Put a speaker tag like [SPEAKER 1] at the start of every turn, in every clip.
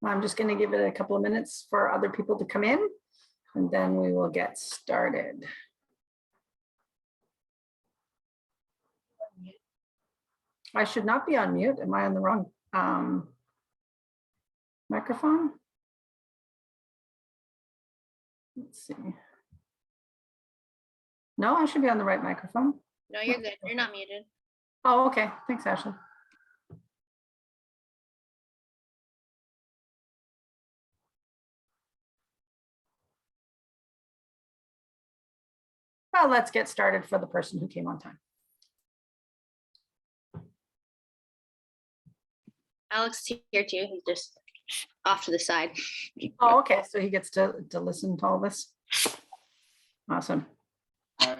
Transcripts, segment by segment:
[SPEAKER 1] I'm just going to give it a couple of minutes for other people to come in, and then we will get started. I should not be on mute. Am I on the wrong microphone? Let's see. No, I should be on the right microphone.
[SPEAKER 2] No, you're good. You're not muted.
[SPEAKER 1] Oh, okay. Thanks, Ashley. Well, let's get started for the person who came on time.
[SPEAKER 2] Alex is here too. He's just off to the side.
[SPEAKER 1] Oh, okay. So he gets to listen to all this. Awesome.
[SPEAKER 3] I'm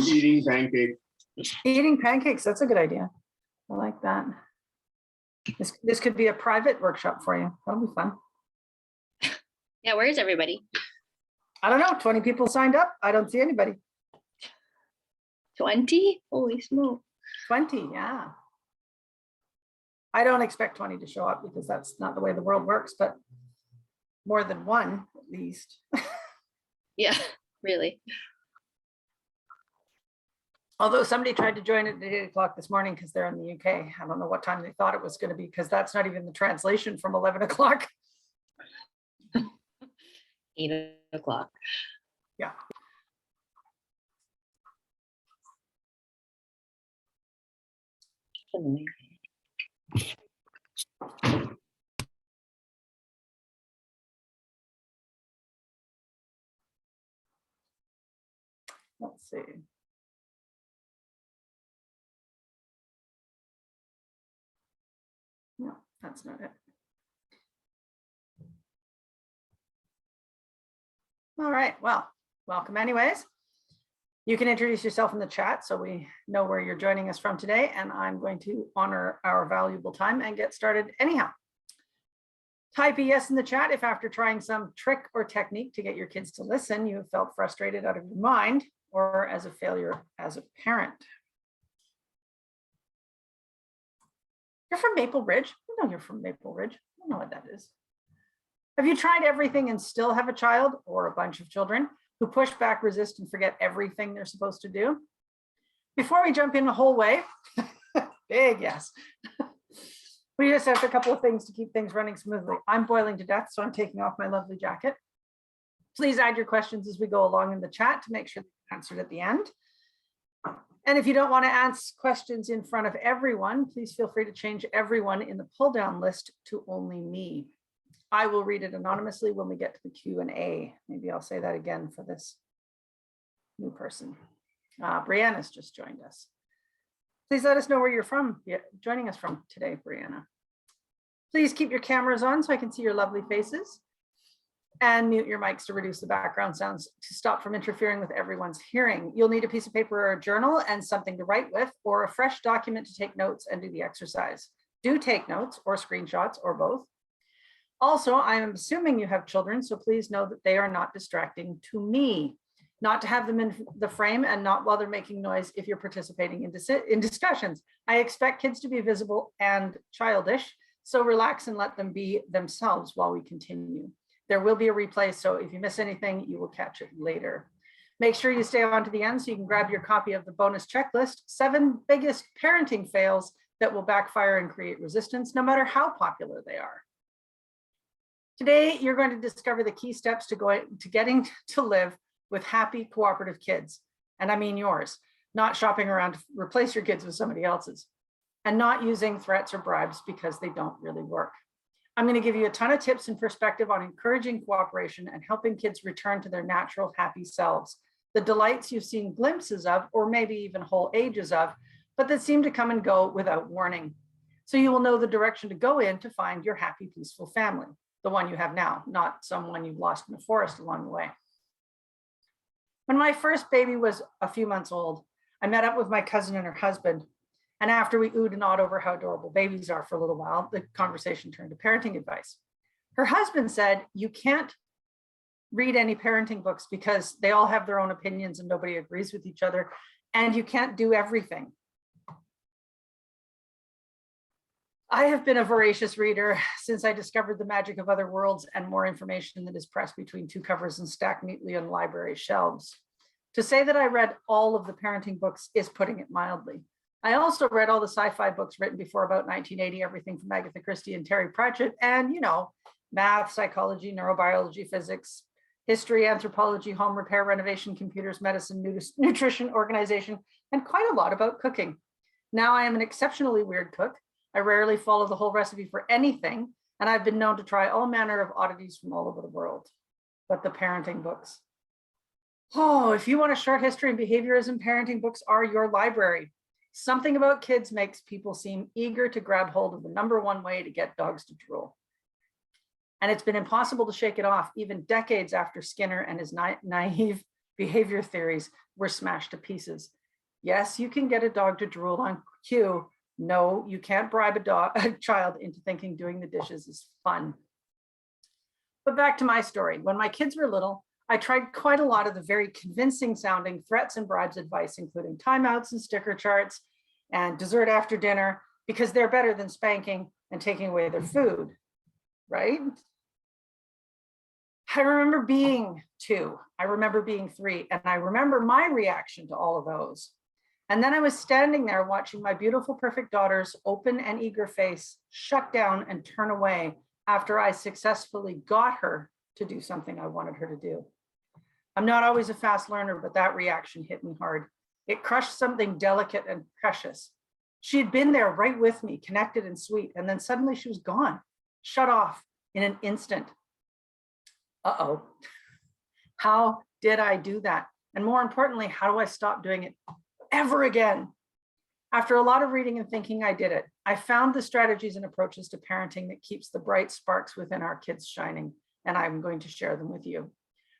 [SPEAKER 3] eating pancakes.
[SPEAKER 1] Eating pancakes. That's a good idea. I like that. This could be a private workshop for you. That'll be fun.
[SPEAKER 2] Yeah, where is everybody?
[SPEAKER 1] I don't know. 20 people signed up. I don't see anybody.
[SPEAKER 2] 20? Holy smoke.
[SPEAKER 1] 20, yeah. I don't expect 20 to show up because that's not the way the world works, but more than one at least.
[SPEAKER 2] Yeah, really.
[SPEAKER 1] Although somebody tried to join at 8 o'clock this morning because they're in the UK. I don't know what time they thought it was going to be because that's not even the translation from 11 o'clock.
[SPEAKER 2] 8 o'clock.
[SPEAKER 1] Yeah. Let's see. No, that's not it. All right, well, welcome anyways. You can introduce yourself in the chat so we know where you're joining us from today, and I'm going to honor our valuable time and get started anyhow. Type a yes in the chat if after trying some trick or technique to get your kids to listen, you have felt frustrated out of your mind or as a failure as a parent. You're from Maple Ridge? I know you're from Maple Ridge. I don't know what that is. Have you tried everything and still have a child or a bunch of children who push back, resist, and forget everything they're supposed to do? Before we jump in the whole way, big yes. We just have a couple of things to keep things running smoothly. I'm boiling to death, so I'm taking off my lovely jacket. Please add your questions as we go along in the chat to make sure they're answered at the end. And if you don't want to ask questions in front of everyone, please feel free to change everyone in the pull down list to only me. I will read it anonymously when we get to the Q&A. Maybe I'll say that again for this new person. Brianna's just joined us. Please let us know where you're from, joining us from today, Brianna. Please keep your cameras on so I can see your lovely faces, and mute your mics to reduce the background sounds to stop from interfering with everyone's hearing. You'll need a piece of paper or a journal and something to write with, or a fresh document to take notes and do the exercise. Do take notes or screenshots or both. Also, I am assuming you have children, so please know that they are not distracting to me. Not to have them in the frame and not while they're making noise if you're participating in discussions. I expect kids to be visible and childish, so relax and let them be themselves while we continue. There will be a replay, so if you miss anything, you will catch it later. Make sure you stay on to the end so you can grab your copy of the bonus checklist, 7 biggest parenting fails that will backfire and create resistance, no matter how popular they are. Today, you're going to discover the key steps to getting to live with happy, cooperative kids. And I mean yours, not shopping around to replace your kids with somebody else's, and not using threats or bribes because they don't really work. I'm going to give you a ton of tips and perspective on encouraging cooperation and helping kids return to their natural, happy selves, the delights you've seen glimpses of, or maybe even whole ages of, but that seem to come and go without warning. So you will know the direction to go in to find your happy, peaceful family, the one you have now, not someone you've lost in the forest along the way. When my first baby was a few months old, I met up with my cousin and her husband. And after we oohed and awed over how adorable babies are for a little while, the conversation turned to parenting advice. Her husband said, you can't read any parenting books because they all have their own opinions and nobody agrees with each other, and you can't do everything. I have been a voracious reader since I discovered the magic of other worlds and more information that is pressed between two covers and stacked neatly on library shelves. To say that I read all of the parenting books is putting it mildly. I also read all the sci-fi books written before about 1980, everything from Agatha Christie and Terry Pratchett, and math, psychology, neurobiology, physics, history, anthropology, home repair, renovation, computers, medicine, nutrition, organization, and quite a lot about cooking. Now I am an exceptionally weird cook. I rarely follow the whole recipe for anything, and I've been known to try all manner of oddities from all over the world. But the parenting books. Oh, if you want a short history in behaviorism, parenting books are your library. Something about kids makes people seem eager to grab hold of the #1 way to get dogs to drool. And it's been impossible to shake it off, even decades after Skinner and his naive behavior theories were smashed to pieces. Yes, you can get a dog to drool on cue. No, you can't bribe a child into thinking doing the dishes is fun. But back to my story. When my kids were little, I tried quite a lot of the very convincing sounding threats and bribes advice, including timeouts and sticker charts and dessert after dinner, because they're better than spanking and taking away their food, right? I remember being 2, I remember being 3, and I remember my reaction to all of those. And then I was standing there watching my beautiful, perfect daughter's open and eager face shut down and turn away after I successfully got her to do something I wanted her to do. I'm not always a fast learner, but that reaction hit me hard. It crushed something delicate and precious. She had been there right with me, connected and sweet, and then suddenly she was gone, shut off in an instant. Uh-oh. How did I do that? And more importantly, how do I stop doing it ever again? After a lot of reading and thinking, I did it. I found the strategies and approaches to parenting that keeps the bright sparks within our kids shining, and I'm going to share them with you.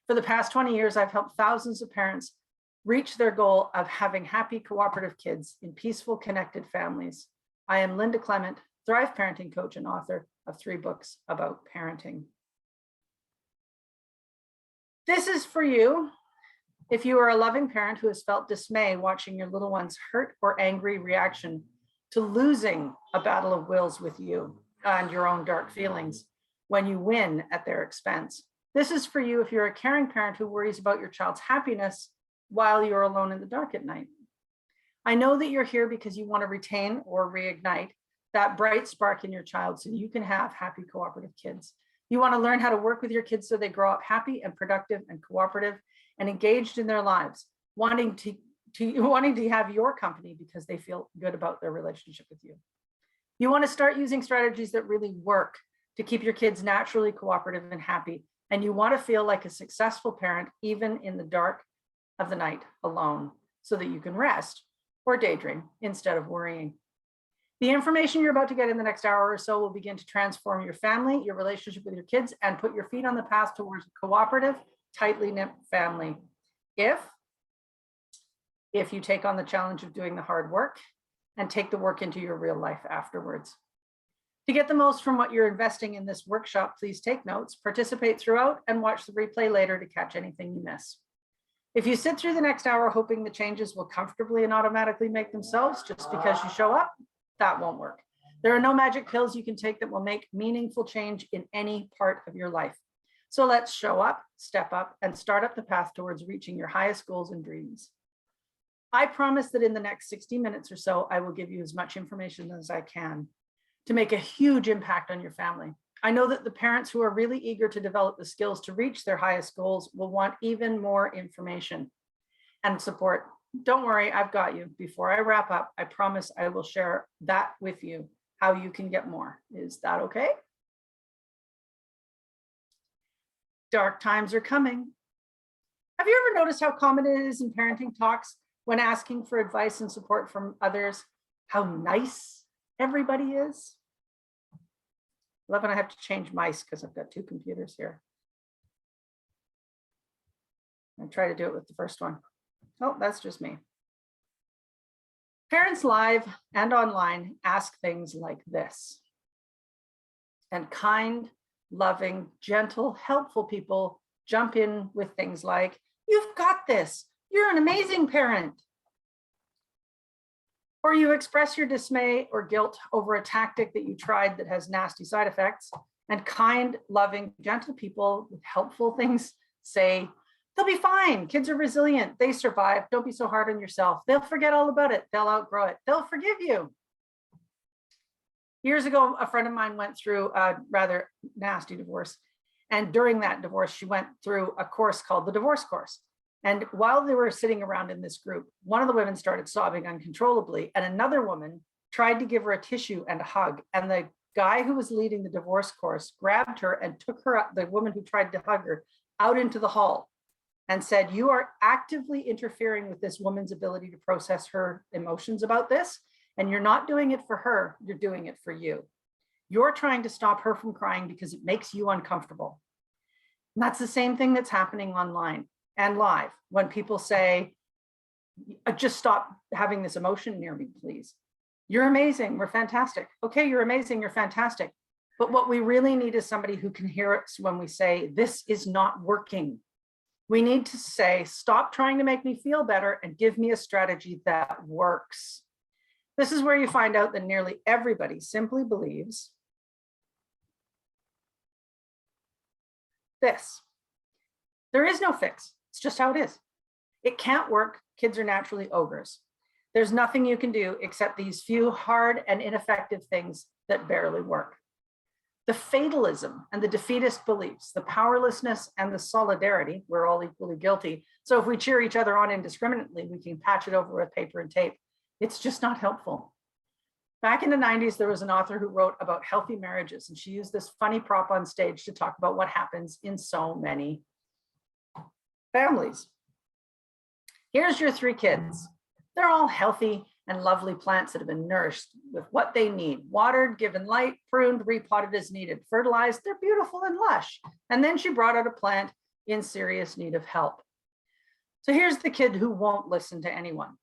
[SPEAKER 1] For the past 20 years, I've helped thousands of parents reach their goal of having happy, cooperative kids in peaceful, connected families. I am Linda Clement, Thrive parenting coach and author of 3 books about parenting. This is for you if you are a loving parent who has felt dismay watching your little one's hurt or angry reaction to losing a battle of wills with you and your own dark feelings when you win at their expense. This is for you if you're a caring parent who worries about your child's happiness while you're alone in the dark at night. I know that you're here because you want to retain or reignite that bright spark in your child so you can have happy, cooperative kids. You want to learn how to work with your kids so they grow up happy and productive and cooperative and engaged in their lives, wanting to have your company because they feel good about their relationship with you. You want to start using strategies that really work to keep your kids naturally cooperative and happy. And you want to feel like a successful parent, even in the dark of the night alone, so that you can rest or daydream instead of worrying. The information you're about to get in the next hour or so will begin to transform your family, your relationship with your kids, and put your feet on the path towards a cooperative, tightly knit family. If you take on the challenge of doing the hard work and take the work into your real life afterwards. To get the most from what you're investing in this workshop, please take notes, participate throughout, and watch the replay later to catch anything you miss. If you sit through the next hour hoping the changes will comfortably and automatically make themselves just because you show up, that won't work. There are no magic pills you can take that will make meaningful change in any part of your life. So let's show up, step up, and start up the path towards reaching your highest goals and dreams. I promise that in the next 60 minutes or so, I will give you as much information as I can to make a huge impact on your family. I know that the parents who are really eager to develop the skills to reach their highest goals will want even more information and support. Don't worry, I've got you. Before I wrap up, I promise I will share that with you, how you can get more. Is that okay? Dark times are coming. Have you ever noticed how common it is in parenting talks when asking for advice and support from others, how nice everybody is? I love when I have to change mice because I've got 2 computers here. I'll try to do it with the first one. Oh, that's just me. Parents live and online ask things like this. And kind, loving, gentle, helpful people jump in with things like, "You've got this. You're an amazing parent." Or you express your dismay or guilt over a tactic that you tried that has nasty side effects, and kind, loving, gentle people with helpful things say, they'll be fine. Kids are resilient. They survive. Don't be so hard on yourself. They'll forget all about it. They'll outgrow it. They'll forgive you. Years ago, a friend of mine went through a rather nasty divorce. And during that divorce, she went through a course called the divorce course. And while they were sitting around in this group, one of the women started sobbing uncontrollably, and another woman tried to give her a tissue and a hug. And the guy who was leading the divorce course grabbed her and took her, the woman who tried to hug her, out into the hall and said, you are actively interfering with this woman's ability to process her emotions about this. And you're not doing it for her, you're doing it for you. You're trying to stop her from crying because it makes you uncomfortable. And that's the same thing that's happening online and live when people say, just stop having this emotion near me, please. You're amazing, we're fantastic. Okay, you're amazing, you're fantastic. But what we really need is somebody who can hear us when we say, this is not working. We need to say, stop trying to make me feel better and give me a strategy that works. This is where you find out that nearly everybody simply believes this. There is no fix. It's just how it is. It can't work. Kids are naturally ogres. There's nothing you can do except these few hard and ineffective things that barely work. The fatalism and the defeatist beliefs, the powerlessness and the solidarity, we're all equally guilty. So if we cheer each other on indiscriminately, we can patch it over with paper and tape. It's just not helpful. Back in the 90s, there was an author who wrote about healthy marriages, and she used this funny prop on stage to talk about what happens in so many families. Here's your 3 kids. They're all healthy and lovely plants that have been nourished with what they need, watered, given light, pruned, repotted as needed, fertilized. They're beautiful and lush. And then she brought out a plant in serious need of help. So here's the kid who won't listen to anyone.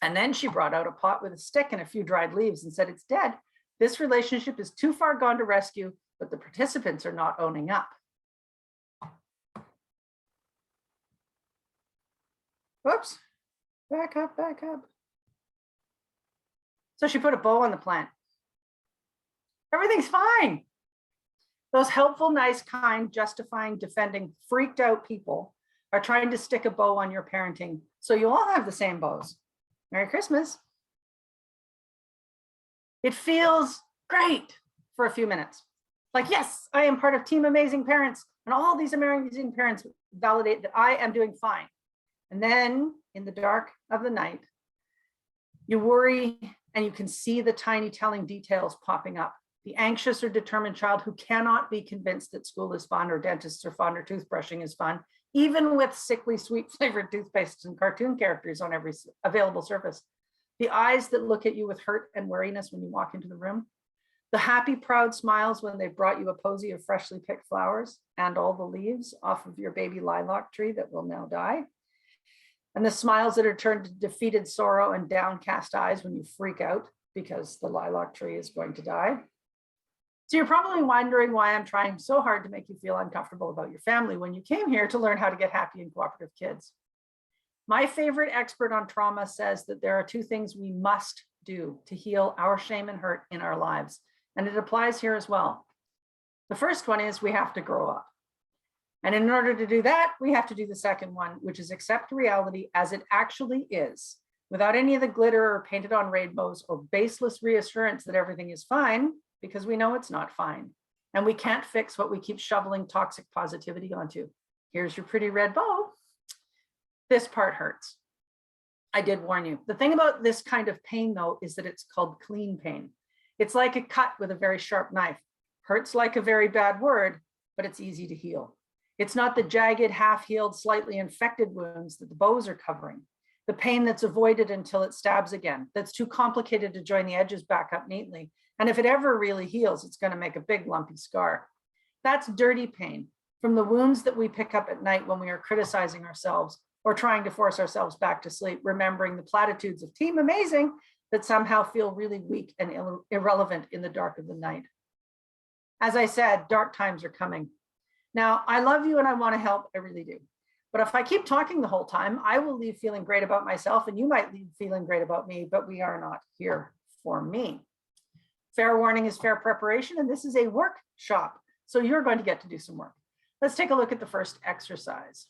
[SPEAKER 1] And then she brought out a pot with a stick and a few dried leaves and said, it's dead. This relationship is too far gone to rescue, but the participants are not owning up. Whoops, back up, back up. So she put a bow on the plant. Everything's fine. Those helpful, nice, kind, justifying, defending, freaked out people are trying to stick a bow on your parenting. So you all have the same bows. Merry Christmas. It feels great for a few minutes. Like, yes, I am part of Team Amazing Parents, and all these amazing parents validate that I am doing fine. And then in the dark of the night, you worry and you can see the tiny telling details popping up. The anxious or determined child who cannot be convinced that school is fun or dentists are fun or toothbrushing is fun, even with sickly sweet flavored toothpastes and cartoon characters on every available surface. The eyes that look at you with hurt and weariness when you walk into the room. The happy, proud smiles when they brought you a posy of freshly picked flowers and all the leaves off of your baby lilac tree that will now die. And the smiles that are turned to defeated sorrow and downcast eyes when you freak out because the lilac tree is going to die. So you're probably wondering why I'm trying so hard to make you feel uncomfortable about your family when you came here to learn how to get happy and cooperative kids. My favorite expert on trauma says that there are 2 things we must do to heal our shame and hurt in our lives. And it applies here as well. The first one is we have to grow up. And in order to do that, we have to do the second one, which is accept reality as it actually is, without any of the glitter or painted on rainbows or baseless reassurance that everything is fine, because we know it's not fine. And we can't fix what we keep shoveling toxic positivity onto. Here's your pretty red bow. This part hurts. I did warn you. The thing about this kind of pain, though, is that it's called clean pain. It's like a cut with a very sharp knife. Hurts like a very bad word, but it's easy to heal. It's not the jagged, half-healed, slightly infected wounds that the bows are covering. The pain that's avoided until it stabs again, that's too complicated to join the edges back up neatly. And if it ever really heals, it's going to make a big lumpy scar. That's dirty pain from the wounds that we pick up at night when we are criticizing ourselves or trying to force ourselves back to sleep, remembering the platitudes of Team Amazing that somehow feel really weak and irrelevant in the dark of the night. As I said, dark times are coming. Now, I love you and I want to help, I really do. But if I keep talking the whole time, I will leave feeling great about myself and you might leave feeling great about me, but we are not here for me. Fair warning is fair preparation, and this is a workshop. So you're going to get to do some work. Let's take a look at the first exercise.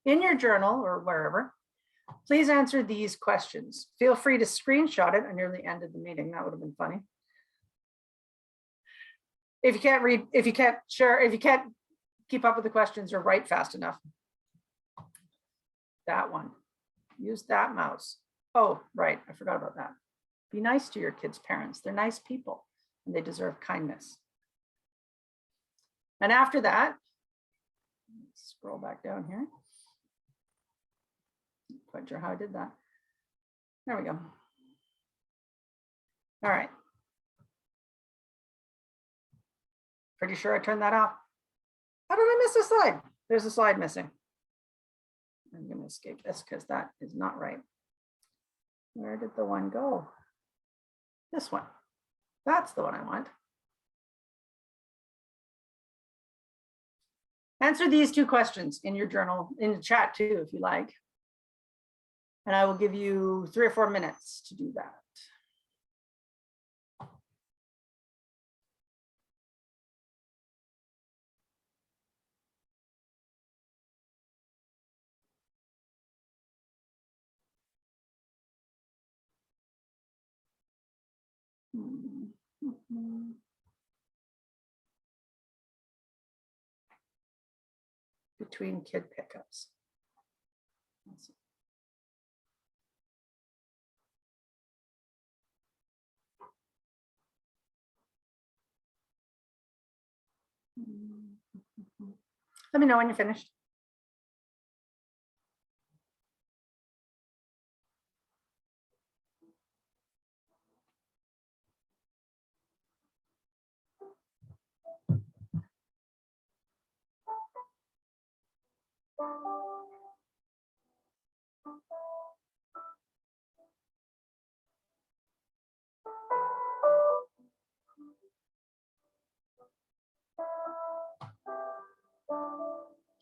[SPEAKER 1] In your journal or wherever, please answer these questions. Feel free to screenshot it. I nearly ended the meeting. That would have been funny. If you can't read, if you can't share, if you can't keep up with the questions or write fast enough. That one. Use that mouse. Oh, right. I forgot about that. Be nice to your kids' parents. They're nice people and they deserve kindness. And after that, scroll back down here. Not quite sure how I did that. There we go. All right. Pretty sure I turned that off. How did I miss a slide? There's a slide missing. I'm going to escape this because that is not right. Where did the one go? This one. That's the one I want. Answer these two questions in your journal, in the chat too, if you like. And I will give you 3 or 4 minutes to do that. Between kid pickups. Let me know when you're finished.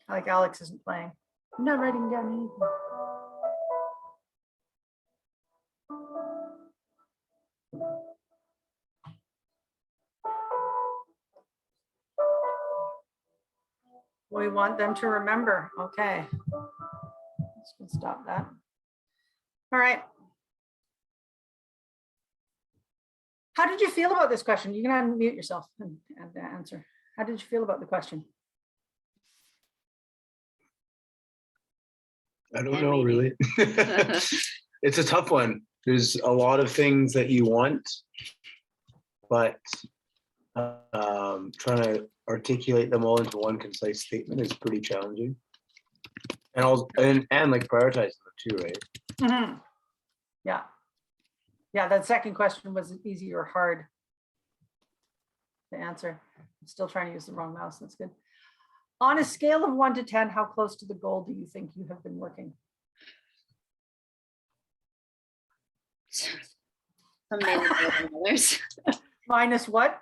[SPEAKER 1] Like Alex isn't playing. I'm not writing down anything. We want them to remember. Okay. Let's stop that. All right. How did you feel about this question? You can unmute yourself and answer. How did you feel about the question?
[SPEAKER 3] I don't know, really. It's a tough one. There's a lot of things that you want, but trying to articulate them all into one concise statement is pretty challenging. And also, and like prioritizing them too, right?
[SPEAKER 1] Mm-hmm. Yeah. Yeah, that second question was easy or hard to answer. I'm still trying to use the wrong mouse. That's good. On a scale of 1 to 10, how close to the goal do you think you have been working?
[SPEAKER 2] Some maybe more than others.
[SPEAKER 1] Minus what?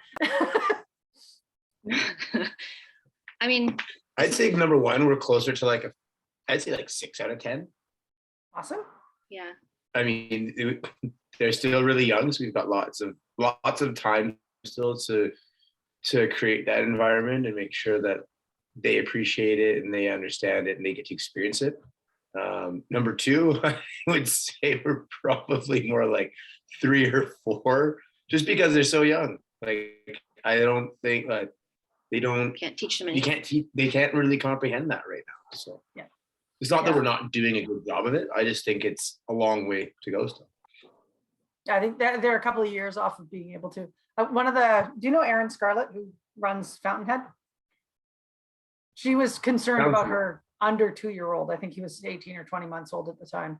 [SPEAKER 2] I mean,
[SPEAKER 3] I'd say number 1, we're closer to like I'd say like 6 out of 10.
[SPEAKER 1] Awesome.
[SPEAKER 2] yeah.
[SPEAKER 3] I mean, they're still really young, so we've got lots of time still to create that environment and make sure that they appreciate it and they understand it and they get to experience it. Number 2, I would say we're probably more like 3 or 4, just because they're so young. Like, I don't think that they don't.
[SPEAKER 2] Can't teach them
[SPEAKER 3] You
[SPEAKER 2] anything.
[SPEAKER 3] can't teach. They can't really comprehend that right now. So
[SPEAKER 1] yeah,
[SPEAKER 3] it's not that
[SPEAKER 1] Yeah.
[SPEAKER 3] we're not doing a good job of it. I just think it's a long way to go still.
[SPEAKER 1] I think that they're a couple of years off of being able to. Do you know Erin Scarlett, who runs Fountainhead? She was concerned
[SPEAKER 3] Sounds
[SPEAKER 1] about
[SPEAKER 3] good.
[SPEAKER 1] her under 2-year-old. I think he was 18 or 20 months old at the time.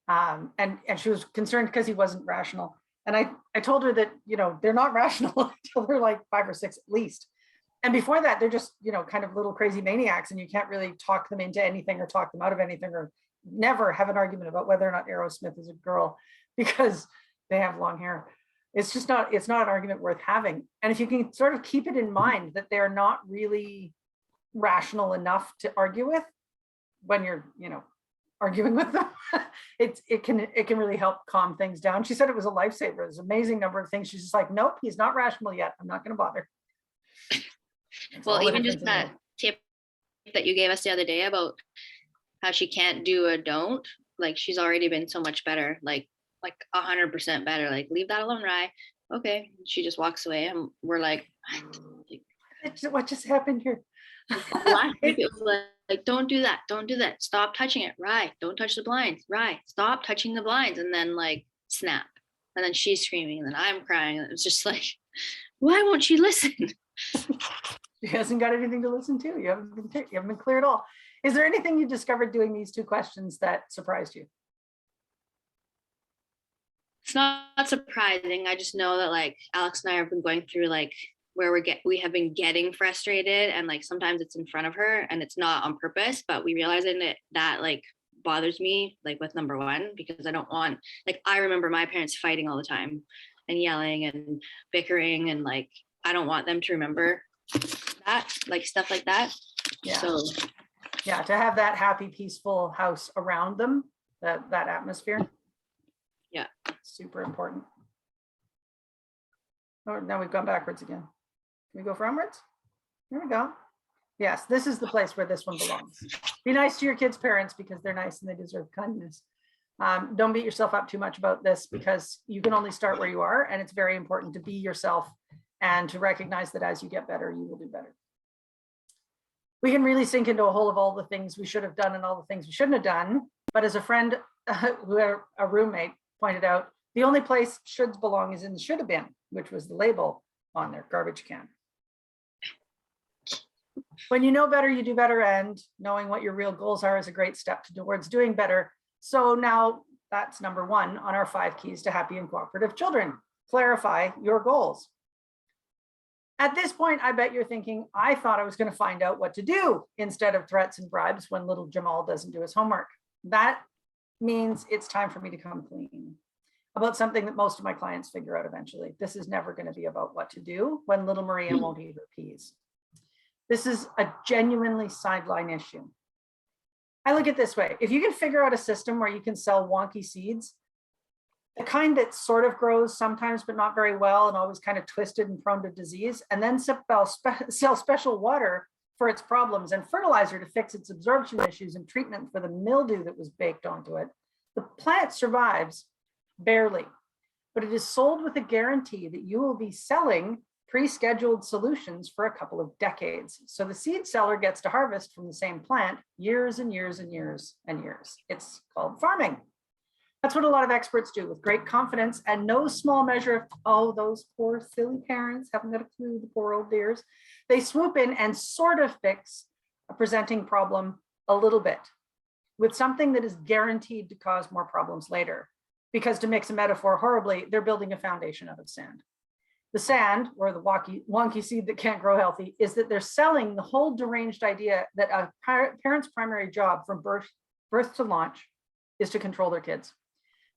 [SPEAKER 1] And she was concerned because he wasn't rational. And I told her that, you know, they're not rational until they're like 5 or 6 at least. And before that, they're just, you know, kind of little crazy maniacs, and you can't really talk them into anything or talk them out of anything, or never have an argument about whether or not Aerosmith is a girl because they have long hair. It's just not, it's not an argument worth having. And if you can sort of keep it in mind that they're not really rational enough to argue with, when you're, arguing with them. It can really help calm things down. She said it was a lifesaver. There's an amazing number of things. She's just like, nope, he's not rational yet. I'm not going to bother. That's all
[SPEAKER 2] Well,
[SPEAKER 1] the
[SPEAKER 2] even just
[SPEAKER 1] difference in the
[SPEAKER 2] that tip that you gave us the other day about how she can't do a don't, like she's already been so much better, like 100% better. Like, leave that alone, Rye. Okay. She just walks away and we're like,
[SPEAKER 1] what just happened here?
[SPEAKER 2] last week it was like, don't do that. Don't do that. Stop touching it. Rye, don't touch the blinds. Rye, stop touching the blinds. And then like snap. And then she's screaming and then I'm crying. And it's just like, why won't she listen?
[SPEAKER 1] She hasn't got anything to listen to. You haven't been clear at all. Is there anything you discovered doing these 2 questions that surprised you?
[SPEAKER 2] It's not surprising. I just know that like Alex and I have been going through like where we have been getting frustrated, and like sometimes it's in front of her and it's not on purpose, but we realize that like bothers me, like with number 1, because I don't want, like, I remember my parents fighting all the time and yelling and bickering, and like I don't want them to remember that, like stuff like that.
[SPEAKER 1] Yeah.
[SPEAKER 2] So
[SPEAKER 1] yeah, to have that happy, peaceful house around them, that atmosphere.
[SPEAKER 2] Yeah.
[SPEAKER 1] Super important. Oh, now we've gone backwards again. Can we go frontwards? There we go. Yes, this is the place where this one belongs. Be nice to your kids' parents because they're nice and they deserve kindness. Don't beat yourself up too much about this because you can only start where you are, and it's very important to be yourself and to recognize that as you get better, you will do better. We can really sink into a hole of all the things we should have done and all the things we shouldn't have done. But as a friend, a roommate pointed out, the only place shoulds belong is in the should have been, which was the label on their garbage can. When you know better, you do better, and knowing what your real goals are is a great step towards doing better. So now that's number 1 on our 5 keys to happy and cooperative children. Clarify your goals. At this point, I bet you're thinking, I thought I was going to find out what to do instead of threats and bribes when little Jamal doesn't do his homework. That means it's time for me to come clean about something that most of my clients figure out eventually. This is never going to be about what to do when little Maria won't eat her peas. This is a genuinely sideline issue. I look at it this way. If you can figure out a system where you can sell wonky seeds, the kind that sort of grows sometimes, but not very well, and always kind of twisted and prone to disease, and then sell special water for its problems and fertilizer to fix its absorption issues and treatment for the mildew that was baked onto it, the plant survives barely, but it is sold with a guarantee that you will be selling pre-scheduled solutions for a couple of decades. So the seed seller gets to harvest from the same plant years and years and years and years. It's called farming. That's what a lot of experts do with great confidence and no small measure of, oh, those poor silly parents haven't got a clue, the poor old dears. They swoop in and sort of fix a presenting problem a little bit with something that is guaranteed to cause more problems later. Because to mix a metaphor horribly, they're building a foundation out of sand. The sand, or the wonky seed that can't grow healthy, is that they're selling the whole deranged idea that a parent's primary job from birth to launch is to control their kids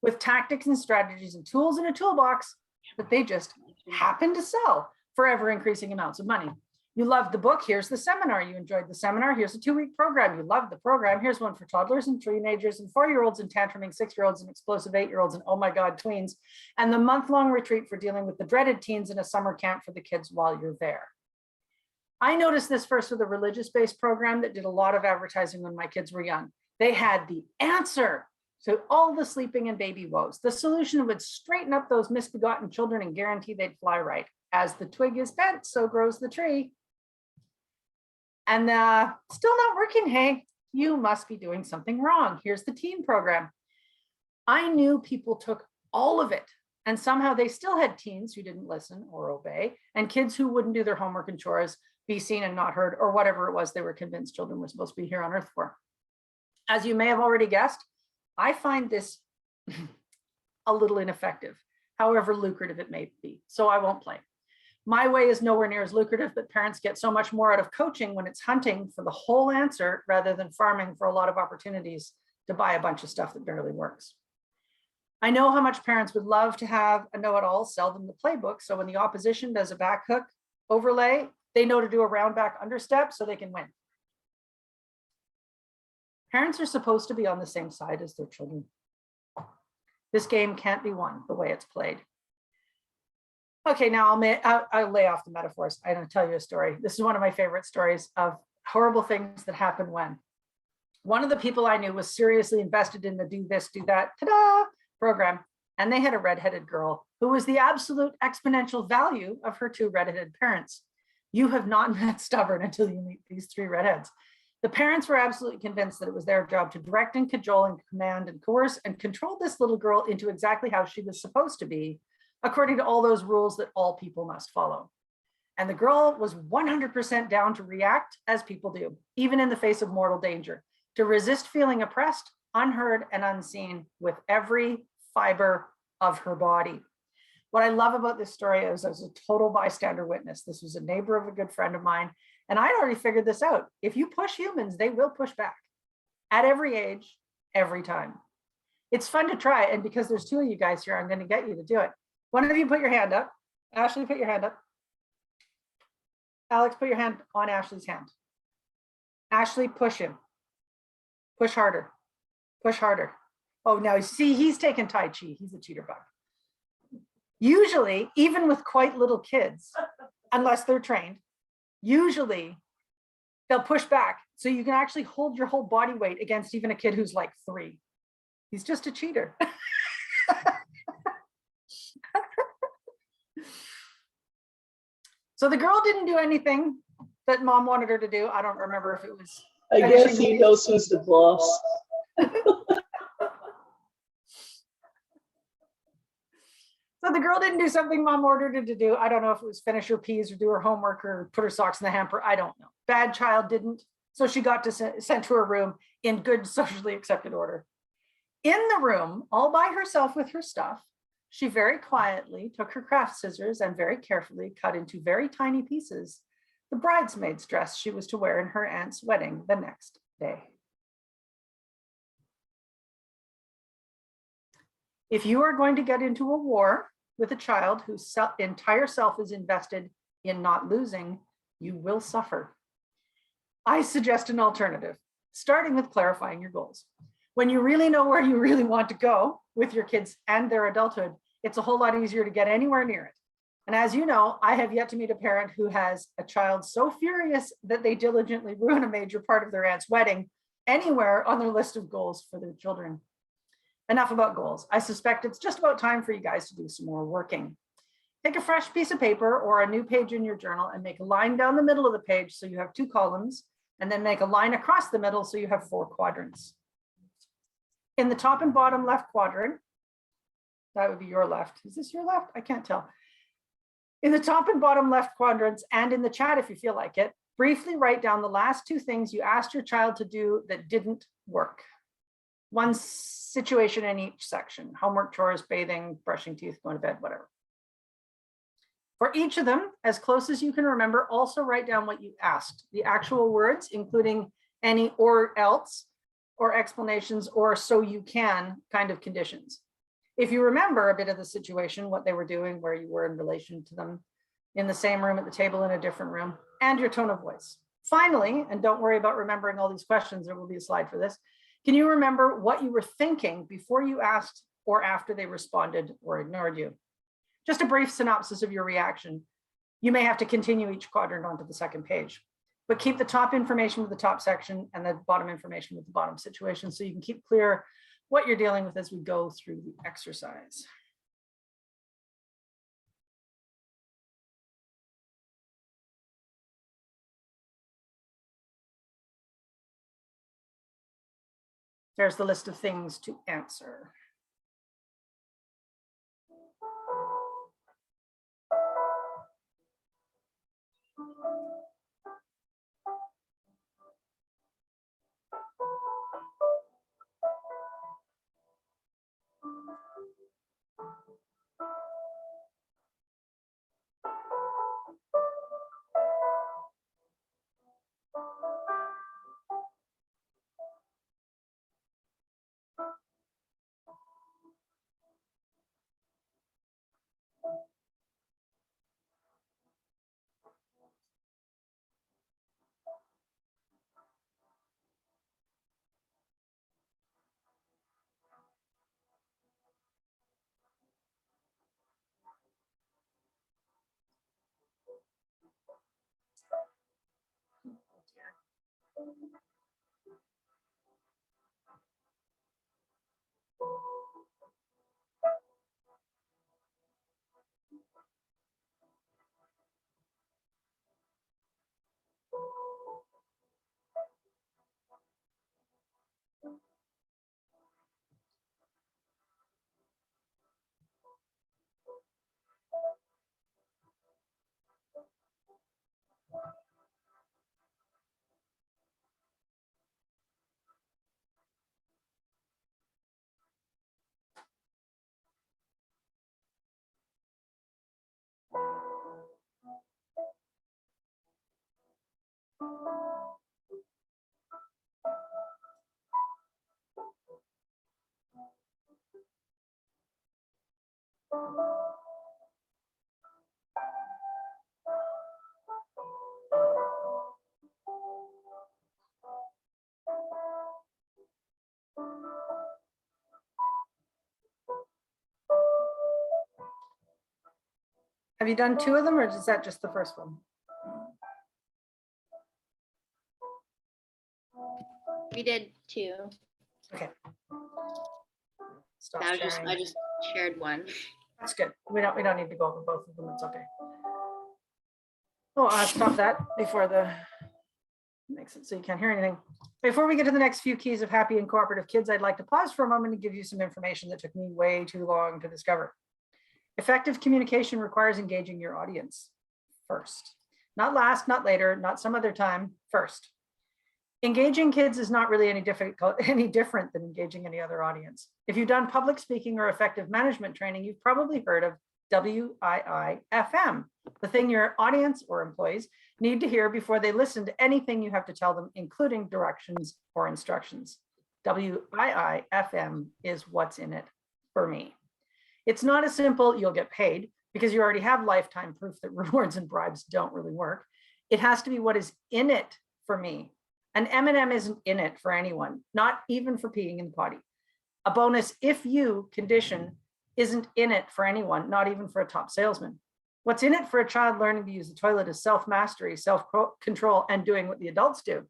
[SPEAKER 1] with tactics and strategies and tools in a toolbox that they just happen to sell for ever increasing amounts of money. You loved the book, here's the seminar. You enjoyed the seminar, here's a 2-week program. You loved the program, here's one for toddlers and teenagers and 4-year-olds and tantruming 6-year-olds and explosive 8-year-olds and oh my God, tweens, and the month-long retreat for dealing with the dreaded teens in a summer camp for the kids while you're there. I noticed this first with a religious-based program that did a lot of advertising when my kids were young. They had the answer to all the sleeping and baby woes. The solution would straighten up those misbegotten children and guarantee they'd fly right. As the twig is bent, so grows the tree. And still not working. Hey, you must be doing something wrong. Here's the teen program. I knew people took all of it, and somehow they still had teens who didn't listen or obey, and kids who wouldn't do their homework and chores, be seen and not heard, or whatever it was they were convinced children were supposed to be here on earth for. As you may have already guessed, I find this a little ineffective, however lucrative it may be, so I won't play. My way is nowhere near as lucrative, but parents get so much more out of coaching when it's hunting for the whole answer rather than farming for a lot of opportunities to buy a bunch of stuff that barely works. I know how much parents would love to have a know-it-all sell them the playbook, so when the opposition does a back hook overlay, they know to do a round back understep so they can win. Parents are supposed to be on the same side as their children. This game can't be won the way it's played. Okay, now I'll lay off the metaphors. I'm going to tell you a story. This is one of my favorite stories of horrible things that happen when one of the people I knew was seriously invested in the do this, do that, ta-da program. And they had a redheaded girl who was the absolute exponential value of her two redheaded parents. You have not met stubborn until you meet these three redheads. The parents were absolutely convinced that it was their job to direct and cajole and command and coerce and control this little girl into exactly how she was supposed to be, according to all those rules that all people must follow. And the girl was 100% down to react as people do, even in the face of mortal danger, to resist feeling oppressed, unheard, and unseen with every fiber of her body. What I love about this story is I was a total bystander witness. This was a neighbor of a good friend of mine. And I'd already figured this out. If you push humans, they will push back at every age, every time. It's fun to try. And because there's two of you guys here, I'm going to get you to do it. One of you put your hand up. Ashley, put your hand up. Alex, put your hand on Ashley's hand. Ashley, push him. Push harder. Push harder. Oh, now see, he's taken Tai Chi. He's a cheater bug. Usually, even with quite little kids, unless they're trained, usually they'll push back. So you can actually hold your whole body weight against even a kid who's like 3. He's just a cheater. So the girl didn't do anything that mom wanted her to do. I don't remember if it was.
[SPEAKER 4] I guess he knows who's the boss.
[SPEAKER 1] So the girl didn't do something mom ordered her to do. I don't know if it was finish her peas or do her homework or put her socks in the hamper. I don't know. Bad child didn't. So she got sent to her room in good socially accepted order. In the room, all by herself with her stuff, she very quietly took her craft scissors and very carefully cut into very tiny pieces the bridesmaid's dress she was to wear in her aunt's wedding the next day. If you are going to get into a war with a child whose entire self is invested in not losing, you will suffer. I suggest an alternative, starting with clarifying your goals. When you really know where you really want to go with your kids and their adulthood, it's a whole lot easier to get anywhere near it. And as you know, I have yet to meet a parent who has a child so furious that they diligently ruin a major part of their aunt's wedding anywhere on their list of goals for their children. Enough about goals. I suspect it's just about time for you guys to do some more working. Take a fresh piece of paper or a new page in your journal and make a line down the middle of the page so you have 2 columns, and then make a line across the middle so you have 4 quadrants. In the top and bottom left quadrant, that would be your left. Is this your left? I can't tell. In the top and bottom left quadrants, and in the chat if you feel like it, briefly write down the last 2 things you asked your child to do that didn't work. One situation in each section: homework, chores, bathing, brushing teeth, going to bed, whatever. For each of them, as close as you can remember, also write down what you asked, the actual words, including any or else or explanations or so you can kind of conditions. If you remember a bit of the situation, what they were doing, where you were in relation to them, in the same room, at the table, in a different room, and your tone of voice. Finally, and don't worry about remembering all these questions, there will be a slide for this. Can you remember what you were thinking before you asked or after they responded or ignored you? Just a brief synopsis of your reaction. You may have to continue each quadrant onto the second page, but keep the top information with the top section and the bottom information with the bottom situation so you can keep clear what you're dealing with as we go through the exercise. There's the list of things to answer. Have you done 2 of them, or is that just the first one?
[SPEAKER 2] We did 2.
[SPEAKER 1] Okay. Stop
[SPEAKER 2] That was just,
[SPEAKER 1] sharing.
[SPEAKER 2] I just shared one.
[SPEAKER 1] That's good. We don't need to go over both of them. It's okay. Oh, I'll stop that before the makes it so you can't hear anything. Before we get to the next few keys of happy and cooperative kids, I'd like to pause for a moment and give you some information that took me way too long to discover. Effective communication requires engaging your audience first. Not last, not later, not some other time, first. Engaging kids is not really any different than engaging any other audience. If you've done public speaking or effective management training, you've probably heard of WIIFM, the thing your audience or employees need to hear before they listen to anything you have to tell them, including directions or instructions. WIIFM is what's in it for me. It's not as simple, you'll get paid, because you already have lifetime proof that rewards and bribes don't really work. It has to be what is in it for me. An M&M isn't in it for anyone, not even for peeing in the potty. A bonus if you condition isn't in it for anyone, not even for a top salesman. What's in it for a child learning to use the toilet is self-mastery, self-control, and doing what the adults do,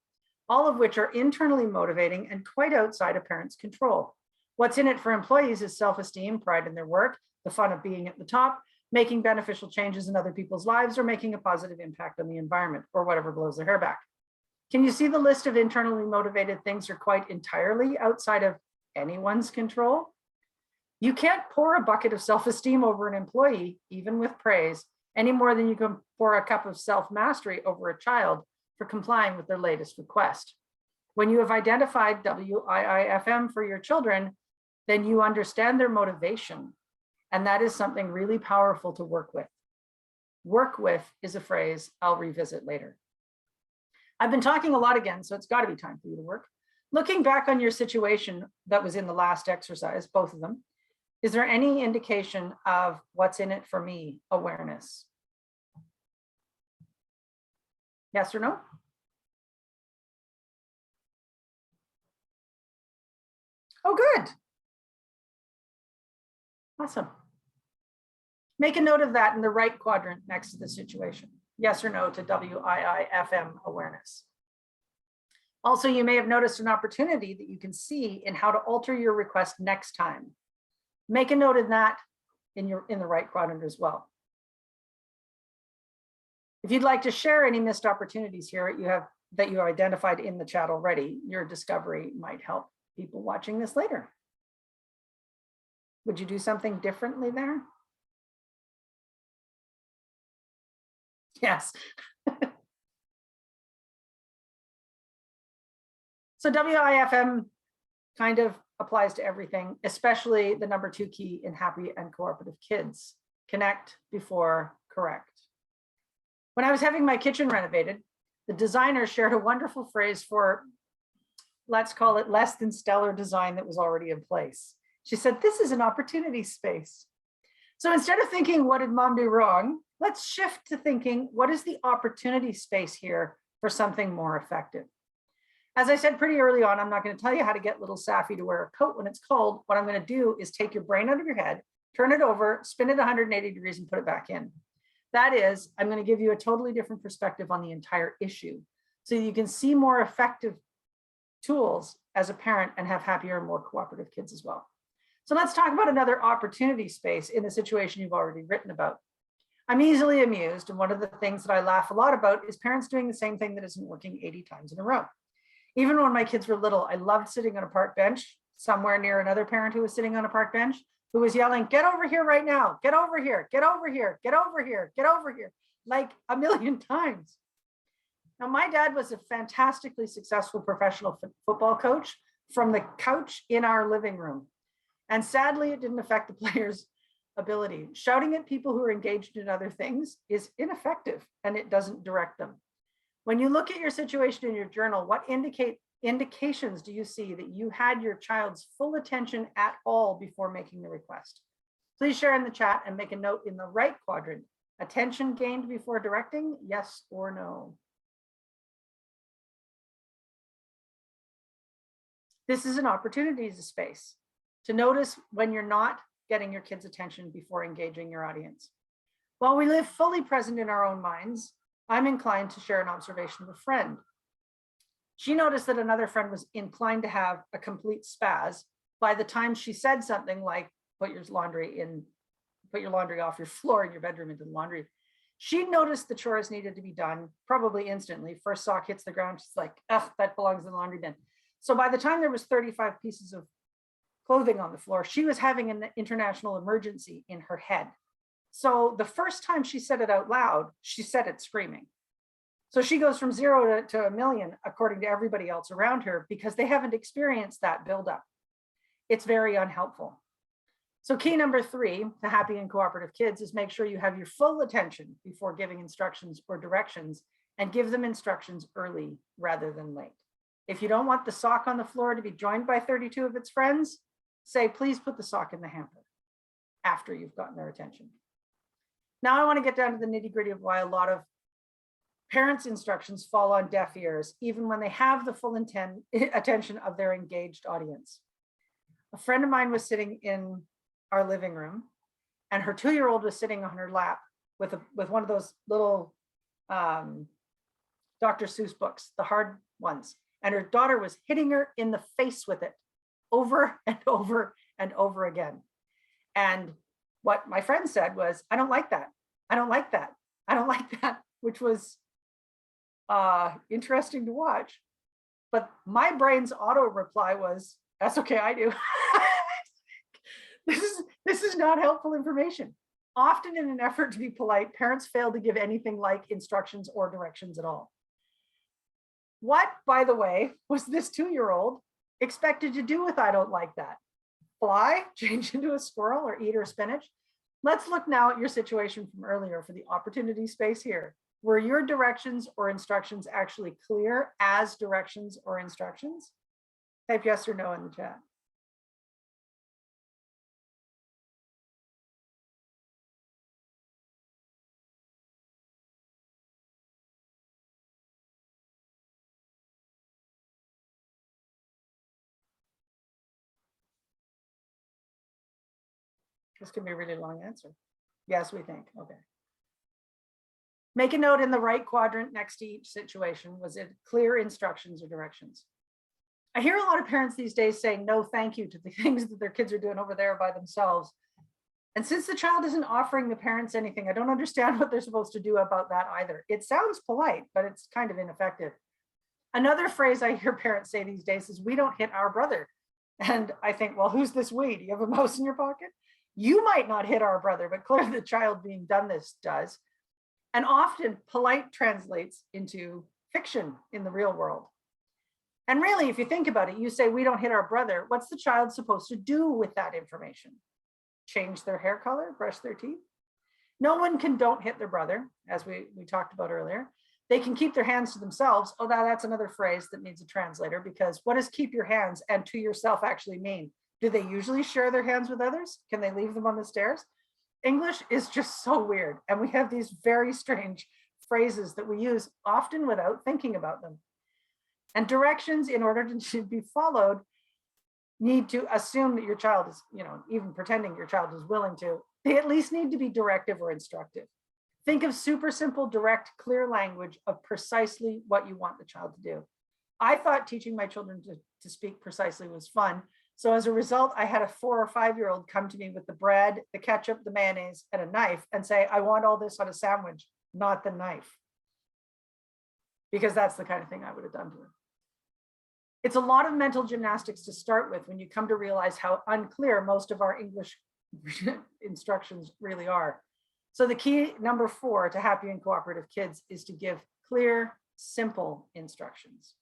[SPEAKER 1] all of which are internally motivating and quite outside a parent's control. What's in it for employees is self-esteem, pride in their work, the fun of being at the top, making beneficial changes in other people's lives, or making a positive impact on the environment, or whatever blows their hair back. Can you see the list of internally motivated things are quite entirely outside of anyone's control? You can't pour a bucket of self-esteem over an employee, even with praise, any more than you can pour a cup of self-mastery over a child for complying with their latest request. When you have identified WIIFM for your children, then you understand their motivation. And that is something really powerful to work with. Work with is a phrase I'll revisit later. I've been talking a lot again, so it's got to be time for you to work. Looking back on your situation that was in the last exercise, both of them, is there any indication of what's in it for me awareness? Yes or no? Oh, good. Awesome. Make a note of that in the right quadrant next to the situation. Yes or no to WIIFM awareness. Also, you may have noticed an opportunity that you can see in how to alter your request next time. Make a note of that in the right quadrant as well. If you'd like to share any missed opportunities here that you have identified in the chat already, your discovery might help people watching this later. Would you do something differently there? Yes. So WIIFM kind of applies to everything, especially the number 2 key in happy and cooperative kids. Connect before correct. When I was having my kitchen renovated, the designer shared a wonderful phrase for, let's call it less than stellar design that was already in place. She said, this is an opportunity space. So instead of thinking, what did mom do wrong? Let's shift to thinking, what is the opportunity space here for something more effective? As I said pretty early on, I'm not going to tell you how to get little Safi to wear a coat when it's cold. What I'm going to do is take your brain out of your head, turn it over, spin it 180 degrees and put it back in. That is, I'm going to give you a totally different perspective on the entire issue. so you can see more effective tools as a parent and have happier and more cooperative kids as well. So let's talk about another opportunity space in the situation you've already written about. I'm easily amused, and one of the things that I laugh a lot about is parents doing the same thing that isn't working 80 times in a row. Even when my kids were little, I loved sitting on a park bench somewhere near another parent who was sitting on a park bench, who was yelling, "Get over here right now, get over here, get over here, get over here, get over here," like a million times. Now, my dad was a fantastically successful professional football coach from the couch in our living room. And sadly, it didn't affect the players' ability. Shouting at people who are engaged in other things is ineffective, and it doesn't direct them. When you look at your situation in your journal, what indications do you see that you had your child's full attention at all before making the request? Please share in the chat and make a note in the right quadrant. Attention gained before directing, yes or no? This is an opportunity space to notice when you're not getting your kids' attention before engaging your audience. While we live fully present in our own minds, I'm inclined to share an observation of a friend. She noticed that another friend was inclined to have a complete spaz by the time she said something like, put your laundry off your floor in your bedroom into the laundry. She noticed the chores needed to be done probably instantly. First sock hits the ground, she's like, ugh, that belongs in the laundry bin. So by the time there was 35 pieces of clothing on the floor, she was having an international emergency in her head. So the first time she said it out loud, she said it screaming. So she goes from 0 to a million, according to everybody else around her, because they haven't experienced that buildup. It's very unhelpful. So key number 3 to happy and cooperative kids is make sure you have your full attention before giving instructions or directions, and give them instructions early rather than late. If you don't want the sock on the floor to be joined by 32 of its friends, say, please put the sock in the hamper after you've gotten their attention. Now I want to get down to the nitty-gritty of why a lot of parents' instructions fall on deaf ears, even when they have the full attention of their engaged audience. A friend of mine was sitting in our living room, and her 2-year-old was sitting on her lap with one of those little Dr. Seuss books, the hard ones. And her daughter was hitting her in the face with it over and over and over again. And what my friend said was, I don't like that. I don't like that. I don't like that, which was interesting to watch. But my brain's auto reply was, that's okay, I do. This is not helpful information. Often in an effort to be polite, parents fail to give anything like instructions or directions at all. What, by the way, was this 2-year-old expected to do with I don't like that? Fly, change into a squirrel, or eat her spinach? Let's look now at your situation from earlier for the opportunity space here. Were your directions or instructions actually clear as directions or instructions? Type yes or no in the chat. This can be a really long answer. Yes, we think. Okay. Make a note in the right quadrant next to each situation. Was it clear instructions or directions? I hear a lot of parents these days saying no thank you to the things that their kids are doing over there by themselves. And since the child isn't offering the parents anything, I don't understand what they're supposed to do about that either. It sounds polite, but it's kind of ineffective. Another phrase I hear parents say these days is, we don't hit our brother. And I think, well, who's this we? Do you have a mouse in your pocket? You might not hit our brother, but clearly the child being done this does. And often polite translates into fiction in the real world. And really, if you think about it, you say, we don't hit our brother. What's the child supposed to do with that information? Change their hair color, brush their teeth? No one can don't hit their brother, as we talked about earlier. They can keep their hands to themselves. Oh, that's another phrase that needs a translator, because what does keep your hands and to yourself actually mean? Do they usually share their hands with others? Can they leave them on the stairs? English is just so weird. And we have these very strange phrases that we use often without thinking about them. And directions, in order to be followed, need to assume that your child is, even pretending your child is willing to, they at least need to be directive or instructive. Think of super simple, direct, clear language of precisely what you want the child to do. I thought teaching my children to speak precisely was fun. So as a result, I had a 4 or 5-year-old come to me with the bread, the ketchup, the mayonnaise, and a knife and say, I want all this on a sandwich, not the knife. Because that's the kind of thing I would have done to her. It's a lot of mental gymnastics to start with when you come to realize how unclear most of our English instructions really are. So the key, number 4, to happy and cooperative kids is to give clear, simple instructions.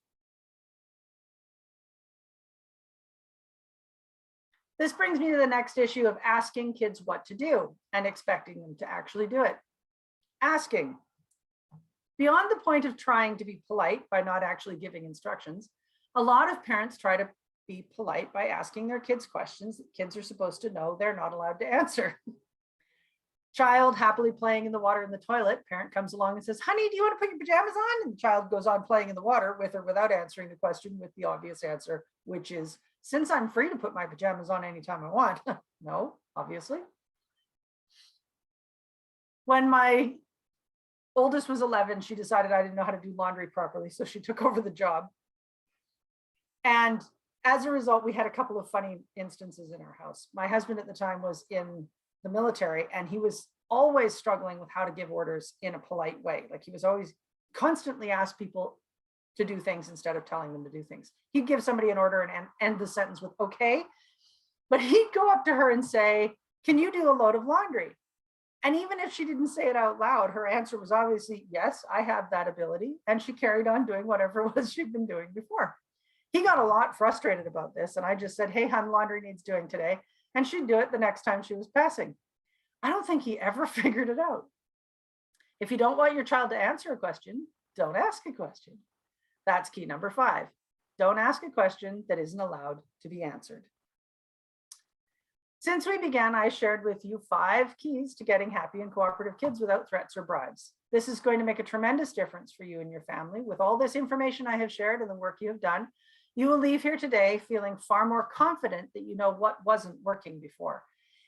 [SPEAKER 1] This brings me to the next issue of asking kids what to do and expecting them to actually do it. Asking. Beyond the point of trying to be polite by not actually giving instructions, a lot of parents try to be polite by asking their kids questions that kids are supposed to know they're not allowed to answer. Child happily playing in the water in the toilet, parent comes along and says, honey, do you want to put your pajamas on? And the child goes on playing in the water with or without answering the question with the obvious answer, which is, since I'm free to put my pajamas on anytime I want. No, obviously. When my oldest was 11, she decided I didn't know how to do laundry properly, so she took over the job. And as a result, we had a couple of funny instances in our house. My husband at the time was in the military, and he was always struggling with how to give orders in a polite way. Like, he was always constantly asked people to do things instead of telling them to do things. He'd give somebody an order and end the sentence with okay, but he'd go up to her and say, can you do a load of laundry? And even if she didn't say it out loud, her answer was obviously, yes, I have that ability. And she carried on doing whatever it was she'd been doing before. He got a lot frustrated about this. And I just said, hey, hon, laundry needs doing today. And she'd do it the next time she was passing. I don't think he ever figured it out. If you don't want your child to answer a question, don't ask a question. That's key number 5. Don't ask a question that isn't allowed to be answered. Since we began, I shared with you 5 keys to getting happy and cooperative kids without threats or bribes. This is going to make a tremendous difference for you and your family. With all this information I have shared and the work you have done, you will leave here today feeling far more confident that you know what wasn't working before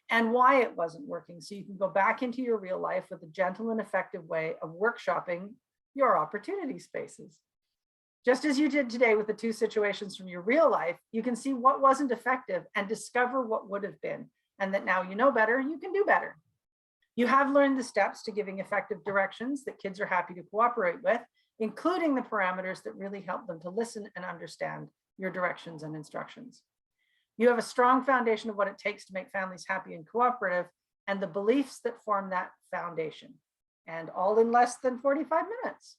[SPEAKER 1] and why it wasn't working, so you can go back into your real life with a gentle and effective way of workshopping your opportunity spaces. Just as you did today with the 2 situations from your real life, you can see what wasn't effective and discover what would have been, and that now you know better, you can do better. You have learned the steps to giving effective directions that kids are happy to cooperate with, including the parameters that really help them to listen and understand your directions and instructions. You have a strong foundation of what it takes to make families happy and cooperative, and the beliefs that form that foundation, and all in less than 45 minutes.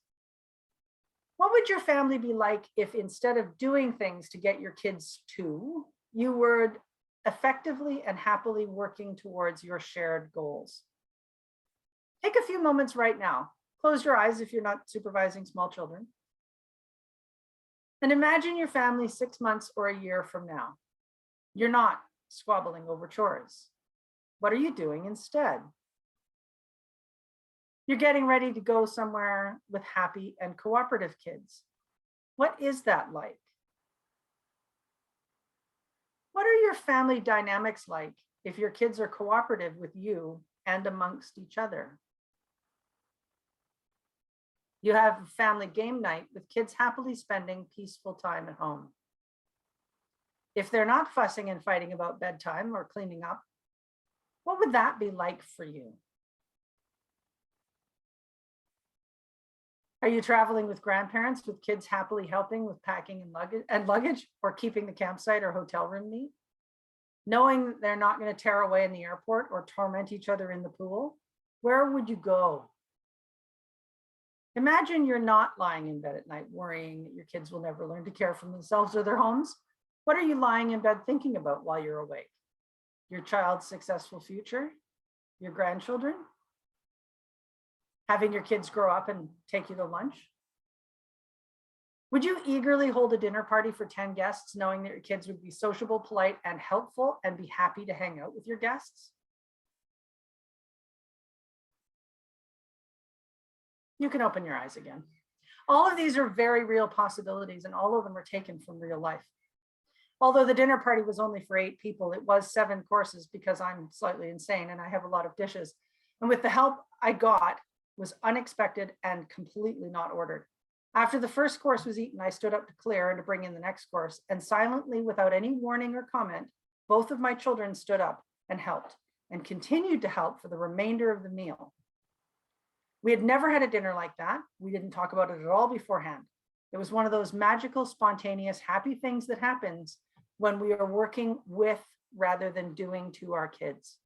[SPEAKER 1] What would your family be like if, instead of doing things to get your kids to, you were effectively and happily working towards your shared goals? Take a few moments right now. Close your eyes if you're not supervising small children. And imagine your family 6 months or a year from now. You're not squabbling over chores. What are you doing instead? You're getting ready to go somewhere with happy and cooperative kids. What is that like? What are your family dynamics like if your kids are cooperative with you and amongst each other? You have a family game night with kids happily spending peaceful time at home. If they're not fussing and fighting about bedtime or cleaning up, what would that be like for you? Are you traveling with grandparents with kids happily helping with packing and luggage, or keeping the campsite or hotel room neat? Knowing they're not going to tear away in the airport or torment each other in the pool, where would you go? Imagine you're not lying in bed at night worrying that your kids will never learn to care for themselves or their homes. What are you lying in bed thinking about while you're awake? Your child's successful future? Your grandchildren? Having your kids grow up and take you to lunch? Would you eagerly hold a dinner party for 10 guests, knowing that your kids would be sociable, polite, and helpful, and be happy to hang out with your guests? You can open your eyes again. All of these are very real possibilities, and all of them are taken from real life. Although the dinner party was only for 8 people, it was 7 courses because I'm slightly insane and I have a lot of dishes. And with the help I got, was unexpected and completely not ordered. After the first course was eaten, I stood up to clear and to bring in the next course, and silently, without any warning or comment, both of my children stood up and helped and continued to help for the remainder of the meal. We had never had a dinner like that. We didn't talk about it at all beforehand. It was one of those magical, spontaneous, happy things that happens when we are working with rather than doing to our kids.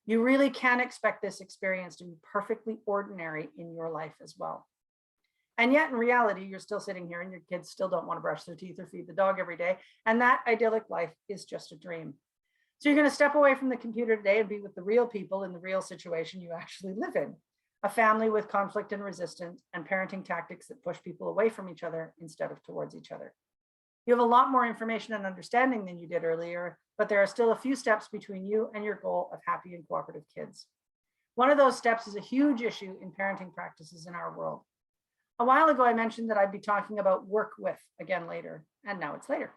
[SPEAKER 1] You really can expect this experience to be perfectly ordinary in your life as well. And yet in reality, you're still sitting here and your kids still don't want to brush their teeth or feed the dog every day. And that idyllic life is just a dream. So you're going to step away from the computer today and be with the real people in the real situation you actually live in. A family with conflict and resistance and parenting tactics that push people away from each other instead of towards each other. You have a lot more information and understanding than you did earlier, but there are still a few steps between you and your goal of happy and cooperative kids. One of those steps is a huge issue in parenting practices in our world. A while ago, I mentioned that I'd be talking about work with again later, and now it's later.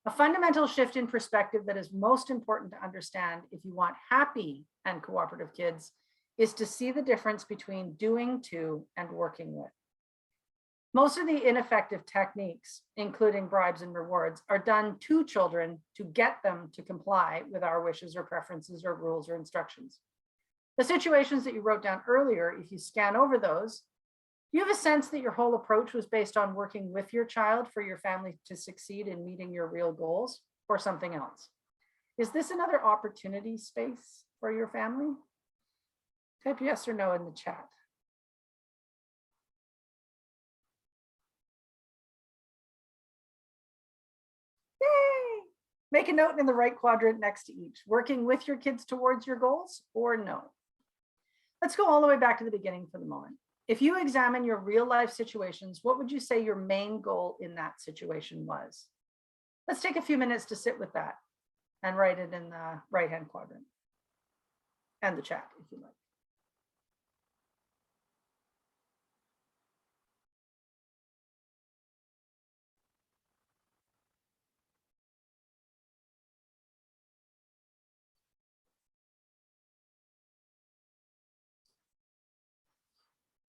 [SPEAKER 1] A fundamental shift in perspective that is most important to understand if you want happy and cooperative kids is to see the difference between doing to and working with. Most of the ineffective techniques, including bribes and rewards, are done to children to get them to comply with our wishes or preferences or rules or instructions. The situations that you wrote down earlier, if you scan over those, do you have a sense that your whole approach was based on working with your child for your family to succeed in meeting your real goals, or something else? Is this another opportunity space for your family? Type yes or no in the chat. Yay! Make a note in the right quadrant next to each. Working with your kids towards your goals or no? Let's go all the way back to the beginning for the moment. If you examine your real life situations, what would you say your main goal in that situation was? Let's take a few minutes to sit with that and write it in the right-hand quadrant and the chat if you like.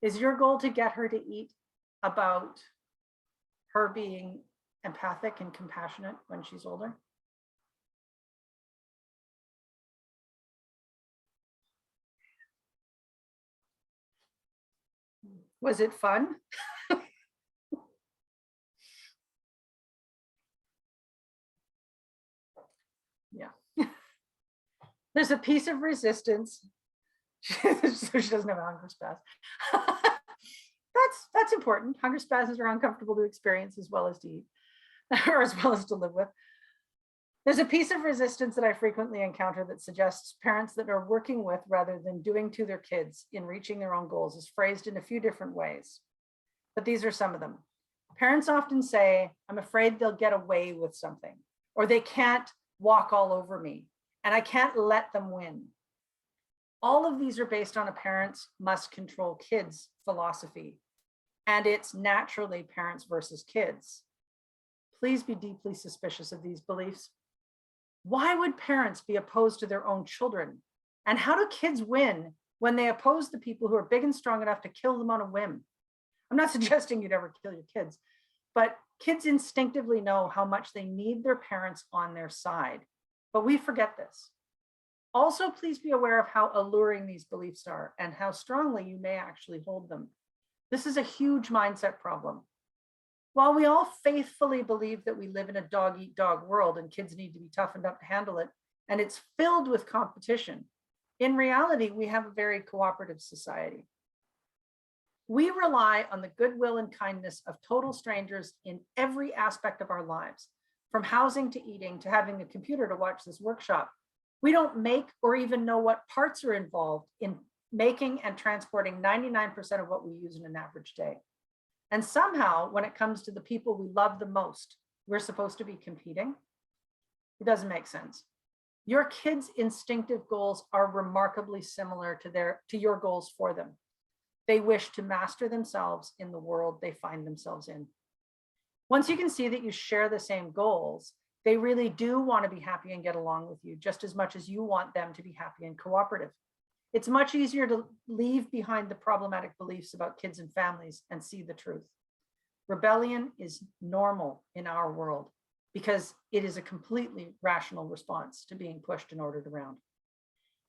[SPEAKER 1] Is your goal to get her to eat about her being empathic and compassionate when she's older? Was it fun? Yeah. There's a piece of resistance. So she doesn't have a hunger spaz. That's important. Hunger spasms are uncomfortable to experience as well as to eat, or as well as to live with. There's a piece of resistance that I frequently encounter that suggests parents that are working with rather than doing to their kids in reaching their own goals is phrased in a few different ways. But these are some of them. Parents often say, I'm afraid they'll get away with something, or they can't walk all over me, and I can't let them win. All of these are based on a parents must control kids philosophy, and it's naturally parents versus kids. Please be deeply suspicious of these beliefs. Why would parents be opposed to their own children? And how do kids win when they oppose the people who are big and strong enough to kill them on a whim? I'm not suggesting you'd ever kill your kids, but kids instinctively know how much they need their parents on their side. But we forget this. Also, please be aware of how alluring these beliefs are and how strongly you may actually hold them. This is a huge mindset problem. While we all faithfully believe that we live in a dog-eat-dog world and kids need to be toughened up to handle it, and it's filled with competition, in reality, we have a very cooperative society. We rely on the goodwill and kindness of total strangers in every aspect of our lives, from housing to eating to having a computer to watch this workshop. We don't make or even know what parts are involved in making and transporting 99% of what we use in an average day. And somehow, when it comes to the people we love the most, we're supposed to be competing. It doesn't make sense. Your kids' instinctive goals are remarkably similar to your goals for them. They wish to master themselves in the world they find themselves in. Once you can see that you share the same goals, they really do want to be happy and get along with you just as much as you want them to be happy and cooperative. It's much easier to leave behind the problematic beliefs about kids and families and see the truth. Rebellion is normal in our world because it is a completely rational response to being pushed and ordered around.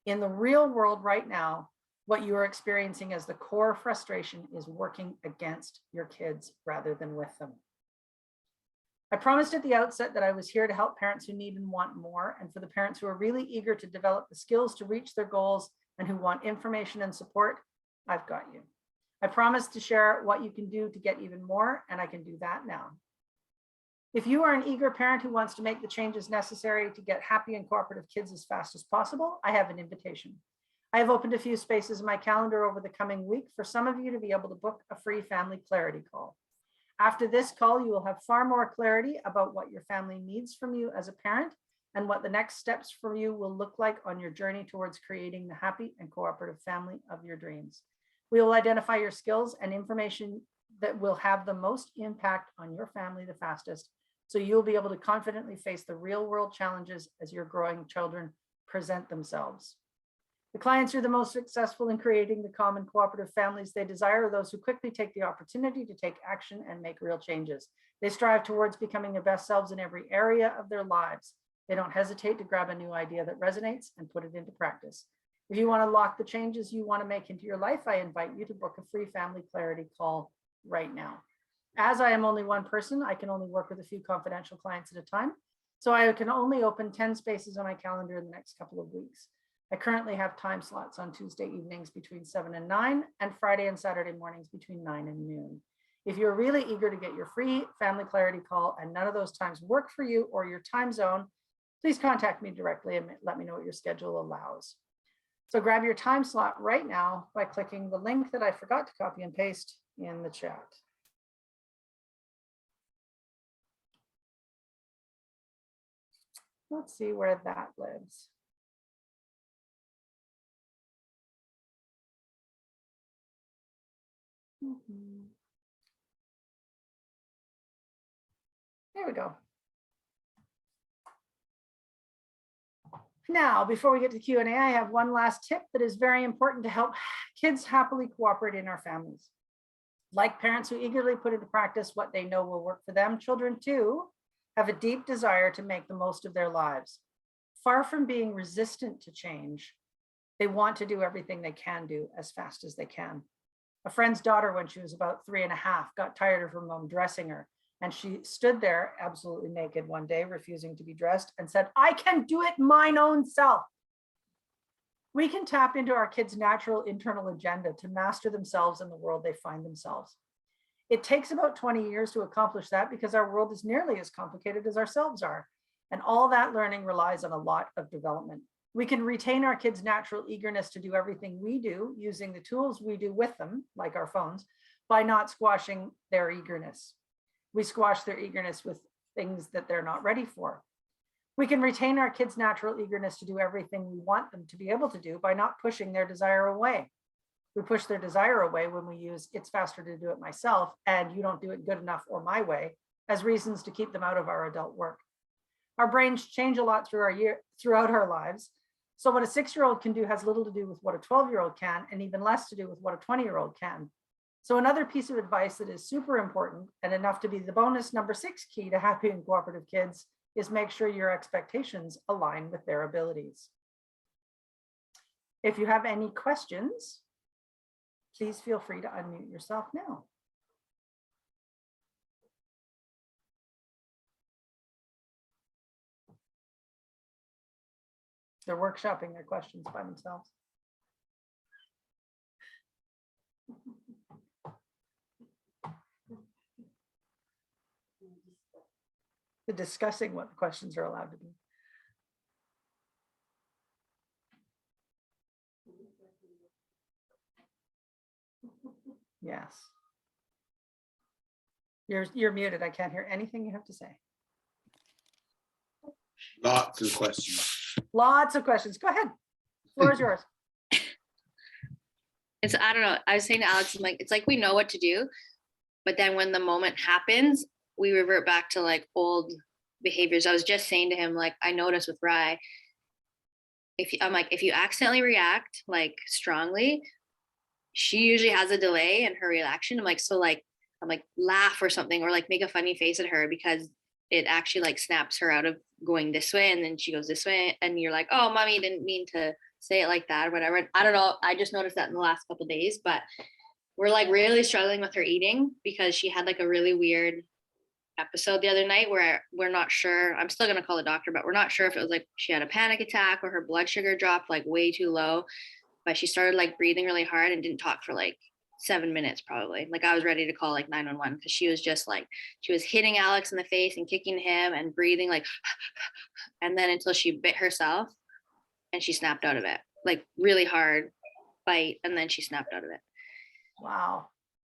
[SPEAKER 1] In the real world right now, what you are experiencing as the core frustration is working against your kids rather than with them. I promised at the outset that I was here to help parents who need and want more, and for the parents who are really eager to develop the skills to reach their goals and who want information and support, I've got you. I promised to share what you can do to get even more, and I can do that now. If you are an eager parent who wants to make the changes necessary to get happy and cooperative kids as fast as possible, I have an invitation. I have opened a few spaces in my calendar over the coming week for some of you to be able to book a free family clarity call. After this call, you will have far more clarity about what your family needs from you as a parent and what the next steps for you will look like on your journey towards creating the happy and cooperative family of your dreams. We will identify your skills and information that will have the most impact on your family the fastest, so you'll be able to confidently face the real world challenges as your growing children present themselves. The clients who are the most successful in creating the common cooperative families they desire are those who quickly take the opportunity to take action and make real changes. They strive towards becoming their best selves in every area of their lives. They don't hesitate to grab a new idea that resonates and put it into practice. If you want to lock the changes you want to make into your life, I invite you to book a free family clarity call right now. As I am only one person, I can only work with a few confidential clients at a time. So I can only open 10 spaces on my calendar in the next couple of weeks. I currently have time slots on Tuesday evenings between 7 and 9 and Friday and Saturday mornings between 9 and noon. If you're really eager to get your free family clarity call and none of those times work for you or your time zone, please contact me directly and let me know what your schedule allows. So grab your time slot right now by clicking the link that I forgot to copy and paste in the chat. Let's see where that lives. There we go. Now, before we get to Q&A, I have one last tip that is very important to help kids happily cooperate in our families. Like parents who eagerly put into practice what they know will work for them, children too have a deep desire to make the most of their lives. Far from being resistant to change, they want to do everything they can do as fast as they can. A friend's daughter, when she was about 3.5, got tired of her mom dressing her. And she stood there absolutely naked one day, refusing to be dressed, and said, "I can do it mine own self." We can tap into our kids' natural internal agenda to master themselves in the world they find themselves. It takes about 20 years to accomplish that because our world is nearly as complicated as ourselves are. And all that learning relies on a lot of development. We can retain our kids' natural eagerness to do everything we do using the tools we do with them, like our phones, by not squashing their eagerness. We squash their eagerness with things that they're not ready for. We can retain our kids' natural eagerness to do everything we want them to be able to do by not pushing their desire away. We push their desire away when we use "it's faster to do it myself" and "you don't do it good enough or my way" as reasons to keep them out of our adult work. Our brains change a lot throughout our lives. So what a 6-year-old can do has little to do with what a 12-year-old can, and even less to do with what a 20-year-old can. So another piece of advice that is super important and enough to be the bonus number 6 key to happy and cooperative kids is make sure your expectations align with their abilities. If you have any questions, please feel free to unmute yourself now. They're workshopping their questions by themselves. They're discussing what the questions are allowed to be. Yes. You're muted. I can't hear anything you have to say.
[SPEAKER 3] Lots of questions.
[SPEAKER 1] Lots of questions. Go ahead. The floor is yours.
[SPEAKER 2] I don't know. I was saying to Alex, I'm like, it's like we know what to do, but then when the moment happens, we revert back to like old behaviors. I was just saying to him, like, I noticed with Rye, if you accidentally react like strongly, she usually has a delay in her reaction. I'm like, so like, I'm like, laugh or something, or like make a funny face at her, because it actually like snaps her out of going this way, and then she goes this way, and you're like, oh, mommy didn't mean to say it like that or whatever. I don't know. I just noticed that in the last couple of days, but we're like really struggling with her eating because she had like a really weird episode the other night where we're not sure. I'm still gonna call the doctor, but we're not sure if it was like she had a panic attack or her blood sugar dropped like way too low. But she started like breathing really hard and didn't talk for like 7 minutes probably. Like I was ready to call like 911 because she was just like, she was hitting Alex in the face and kicking him and breathing like, and then until she bit herself and she snapped out of it, like really hard bite, and then she snapped out of it.
[SPEAKER 1] Wow.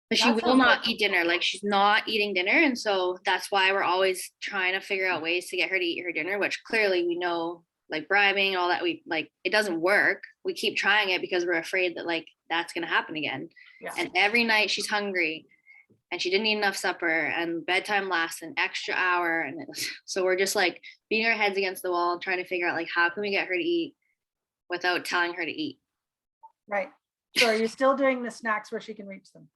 [SPEAKER 2] But she
[SPEAKER 1] That
[SPEAKER 2] will
[SPEAKER 1] sounds
[SPEAKER 2] not
[SPEAKER 1] like-
[SPEAKER 2] eat dinner. Like she's not eating dinner. And so that's why we're always trying to figure out ways to get her to eat her dinner, which clearly we know, like bribing and all that, we like, it doesn't work. We keep trying it because we're afraid that like that's going to happen again.
[SPEAKER 1] Yeah.
[SPEAKER 2] And every night she's hungry and she didn't eat enough supper, and bedtime lasts an extra hour. And so we're just like beating our heads against the wall, trying to figure out like, how can we get her to eat without telling her to eat?
[SPEAKER 1] Right. So are you still doing the snacks where she can reach them?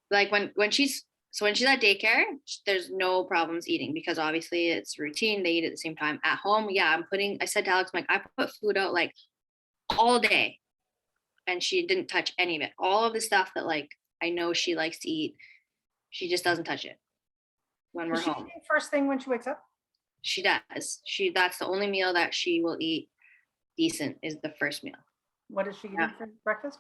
[SPEAKER 2] Like when she's at daycare, there's no problems eating because obviously it's routine. They eat at the same time. At home, yeah, I said to Alex, I'm like, I put food out like all day, and she didn't touch any of it. All of the stuff that like I know she likes to eat, she just doesn't touch it when we're
[SPEAKER 1] Does she
[SPEAKER 2] home.
[SPEAKER 1] eat first thing when she wakes up?
[SPEAKER 2] She does. That's the only meal that she will eat decent, is the first meal.
[SPEAKER 1] What is she eating
[SPEAKER 2] Yeah.
[SPEAKER 1] for breakfast?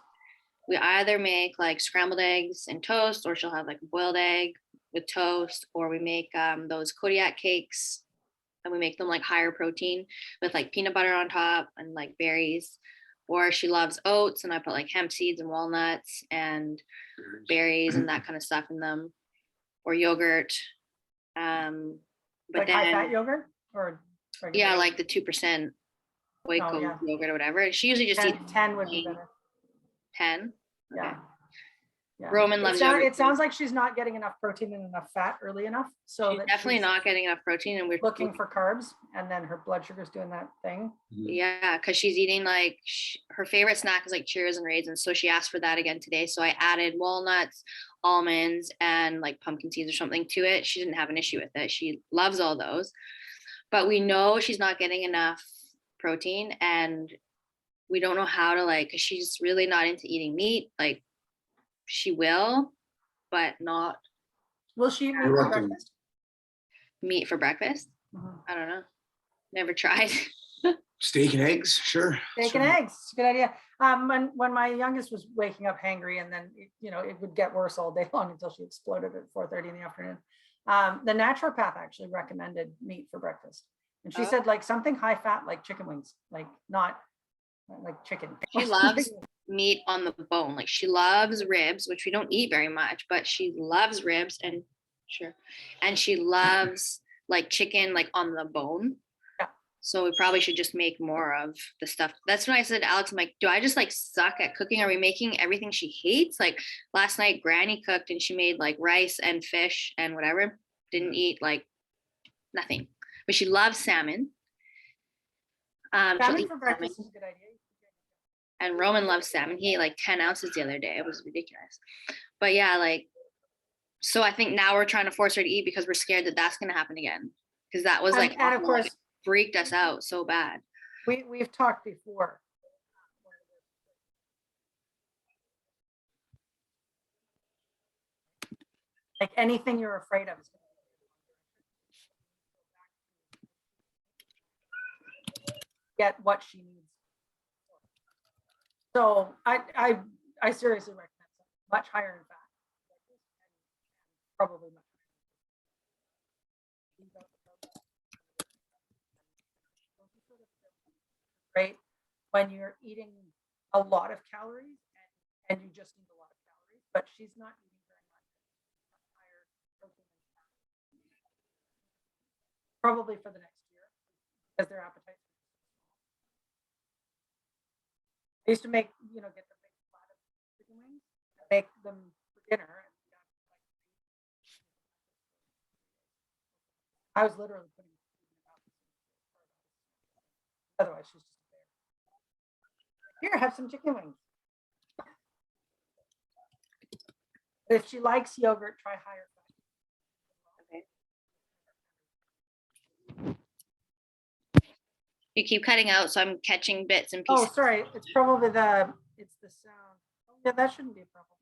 [SPEAKER 2] We either make like scrambled eggs and toast, or she'll have like a boiled egg with toast, or we make those Kodiak cakes, and we make them like higher protein with like peanut butter on top and like berries. Or she loves oats, and I put like hemp seeds and walnuts and berries and that kind of stuff in them, or yogurt. But
[SPEAKER 1] Like high fat
[SPEAKER 2] then
[SPEAKER 1] yogurt or? regular
[SPEAKER 2] yeah,
[SPEAKER 1] yogurt?
[SPEAKER 2] like the 2% Waco
[SPEAKER 1] Oh, yeah.
[SPEAKER 2] yogurt or whatever. She usually just
[SPEAKER 1] 10,
[SPEAKER 2] eats
[SPEAKER 1] 10 would be
[SPEAKER 2] plain
[SPEAKER 1] better.
[SPEAKER 2] 10.
[SPEAKER 1] Yeah.
[SPEAKER 2] Okay.
[SPEAKER 1] Yeah.
[SPEAKER 2] Roman loves yogurt.
[SPEAKER 1] It sounds like she's not getting enough protein and enough fat early enough. So
[SPEAKER 2] She's
[SPEAKER 1] that
[SPEAKER 2] definitely
[SPEAKER 1] she's
[SPEAKER 2] not getting enough protein, and we're
[SPEAKER 1] looking for carbs, and then her blood sugar's doing that thing.
[SPEAKER 2] yeah, because she's eating like her favorite snack is like Cheerios and raisins. So she asked for that again today. So I added walnuts, almonds, and like pumpkin seeds or something to it. She didn't have an issue with it. She loves all those. But we know she's not getting enough protein, and we don't know how to like, because she's really not into eating meat. Like she will, but not
[SPEAKER 1] Will she eat meat
[SPEAKER 3] You're
[SPEAKER 1] for
[SPEAKER 3] welcome.
[SPEAKER 1] breakfast?
[SPEAKER 2] meat for breakfast.
[SPEAKER 1] Mhm.
[SPEAKER 2] I don't know. Never tried.
[SPEAKER 3] Steak and eggs, sure.
[SPEAKER 1] Steak and eggs, it's a good idea. When my youngest was waking up hangry, and then it would get worse all day long until she exploded at 4:30 in the afternoon. The naturopath actually recommended meat for breakfast, and she said like something high fat, like chicken wings, like not like chicken.
[SPEAKER 2] She loves meat on the bone. Like she loves ribs, which we don't eat very much, but she loves ribs, and sure. And she loves like chicken, like on the bone.
[SPEAKER 1] Yeah.
[SPEAKER 2] So we probably should just make more of the stuff. That's when I said to Alex, I'm like, do I just like suck at cooking? Are we making everything she hates? Like last night, Granny cooked and she made like rice and fish and whatever. Didn't eat like nothing, but she loves salmon. She'll
[SPEAKER 1] Salmon
[SPEAKER 2] eat
[SPEAKER 1] for
[SPEAKER 2] salmon.
[SPEAKER 1] breakfast is a good idea.
[SPEAKER 2] And Roman loves salmon. He ate like 10 ounces the other day. It was ridiculous. But yeah, like, so I think now we're trying to force her to eat because we're scared that that's going to happen again. Because that was like,
[SPEAKER 1] And of
[SPEAKER 2] awful. Like,
[SPEAKER 1] course,
[SPEAKER 2] it freaked us out so bad.
[SPEAKER 1] we've talked before. Like anything you're afraid of is get what she needs. So I seriously recommend something much higher in fat. Probably much great when you're eating a lot of calories and you just need a lot of calories, but she's not eating very much higher protein and fat. Probably for the next year because their appetite. I used to make, get the big flat of chicken wings, make them for dinner. And I was literally putting food in her mouth. Otherwise, she's just there. Here, have some chicken wings. If she likes yogurt, try higher fat.
[SPEAKER 2] You keep cutting out, so I'm catching bits and
[SPEAKER 1] Oh,
[SPEAKER 2] pieces.
[SPEAKER 1] sorry, it's probably it's the sound. Oh, yeah, that shouldn't be a problem.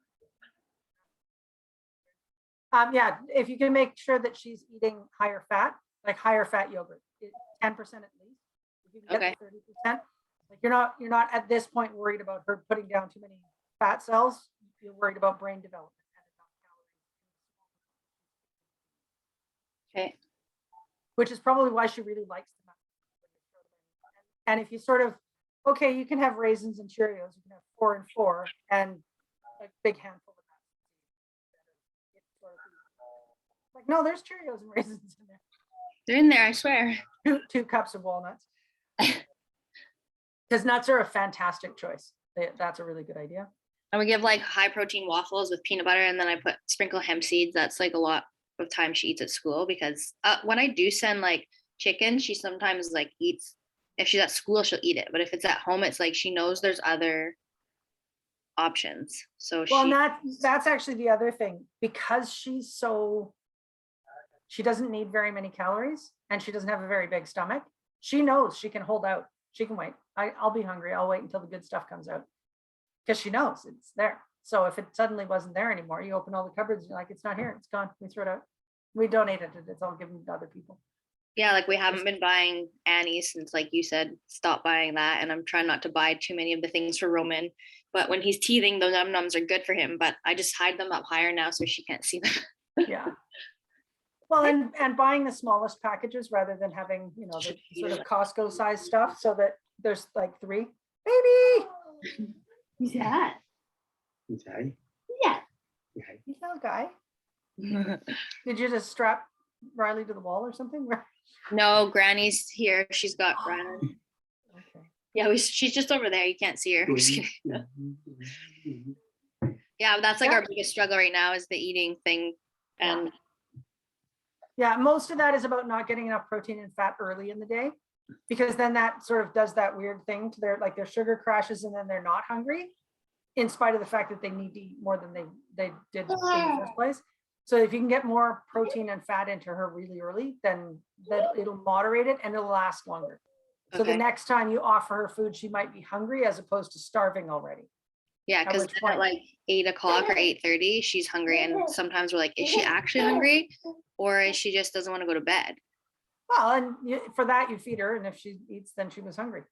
[SPEAKER 1] Yeah, if you can make sure that she's eating higher fat, like higher fat yogurt, 10% at least. If you can get 30%, like you're not at this point worried about her putting down too many fat cells. You're worried about brain development.
[SPEAKER 2] Okay.
[SPEAKER 1] Which is probably why she really likes them. And if you sort of, okay, you can have raisins and Cheerios, you can have 4 and 4 and a big handful of that. Like, no, there's Cheerios and raisins in there.
[SPEAKER 2] They're in there, I swear.
[SPEAKER 1] 2 cups of walnuts. Because nuts are a fantastic choice. That's a really good idea.
[SPEAKER 2] I would give like high protein waffles with peanut butter, and then I sprinkle hemp seeds. That's like a lot of time she eats at school, because when I do send like chicken, she sometimes like eats. If she's at school, she'll eat it, but if it's at home, it's like she knows there's other options. So
[SPEAKER 1] that's actually the other thing, because she doesn't need very many calories and she doesn't have a very big stomach. She knows she can hold out. She can wait. I'll be hungry. I'll wait until the good stuff comes out, because she knows it's there. So if it suddenly wasn't there anymore, you open all the cupboards and you're like, it's not here. It's gone. We throw it out. We donate it. It's all given to other people.
[SPEAKER 2] Yeah, like we haven't been buying Annie's since, like you said, stop buying that. And I'm trying not to buy too many of the things for Roman. But when he's teething, those num-nums are good for him. But I just hide them up higher now so she can't see them.
[SPEAKER 1] Yeah. Well, and buying the smallest packages rather than having, the sort of Costco size stuff, so that there's like 3. Baby!
[SPEAKER 2] Who's that?
[SPEAKER 3] Okay.
[SPEAKER 2] Yeah.
[SPEAKER 3] Okay.
[SPEAKER 1] You little guy. Did you just strap Riley to the wall or something?
[SPEAKER 2] No, Granny's here. She's got Riley.
[SPEAKER 1] Okay.
[SPEAKER 2] Yeah, she's just over there. You can't see her. I'm just kidding. Yeah, that's like our biggest struggle right now is the eating thing. And
[SPEAKER 1] yeah, most of that is about not getting enough protein and fat early in the day, because then that sort of does that weird thing to their sugar crashes, and then they're not hungry, in spite of the fact that they need to eat more than they did in the first place. So if you can get more protein and fat into her really early, then it'll moderate it and it'll last longer. So the next time you offer her food, she might be hungry as opposed to starving already.
[SPEAKER 2] yeah, because at like 8 o'clock or 8:30, she's hungry. And sometimes we're like, is she actually hungry? Or is she just doesn't want to go to bed?
[SPEAKER 1] Well, and for that you feed her, and if she eats, then she was hungry.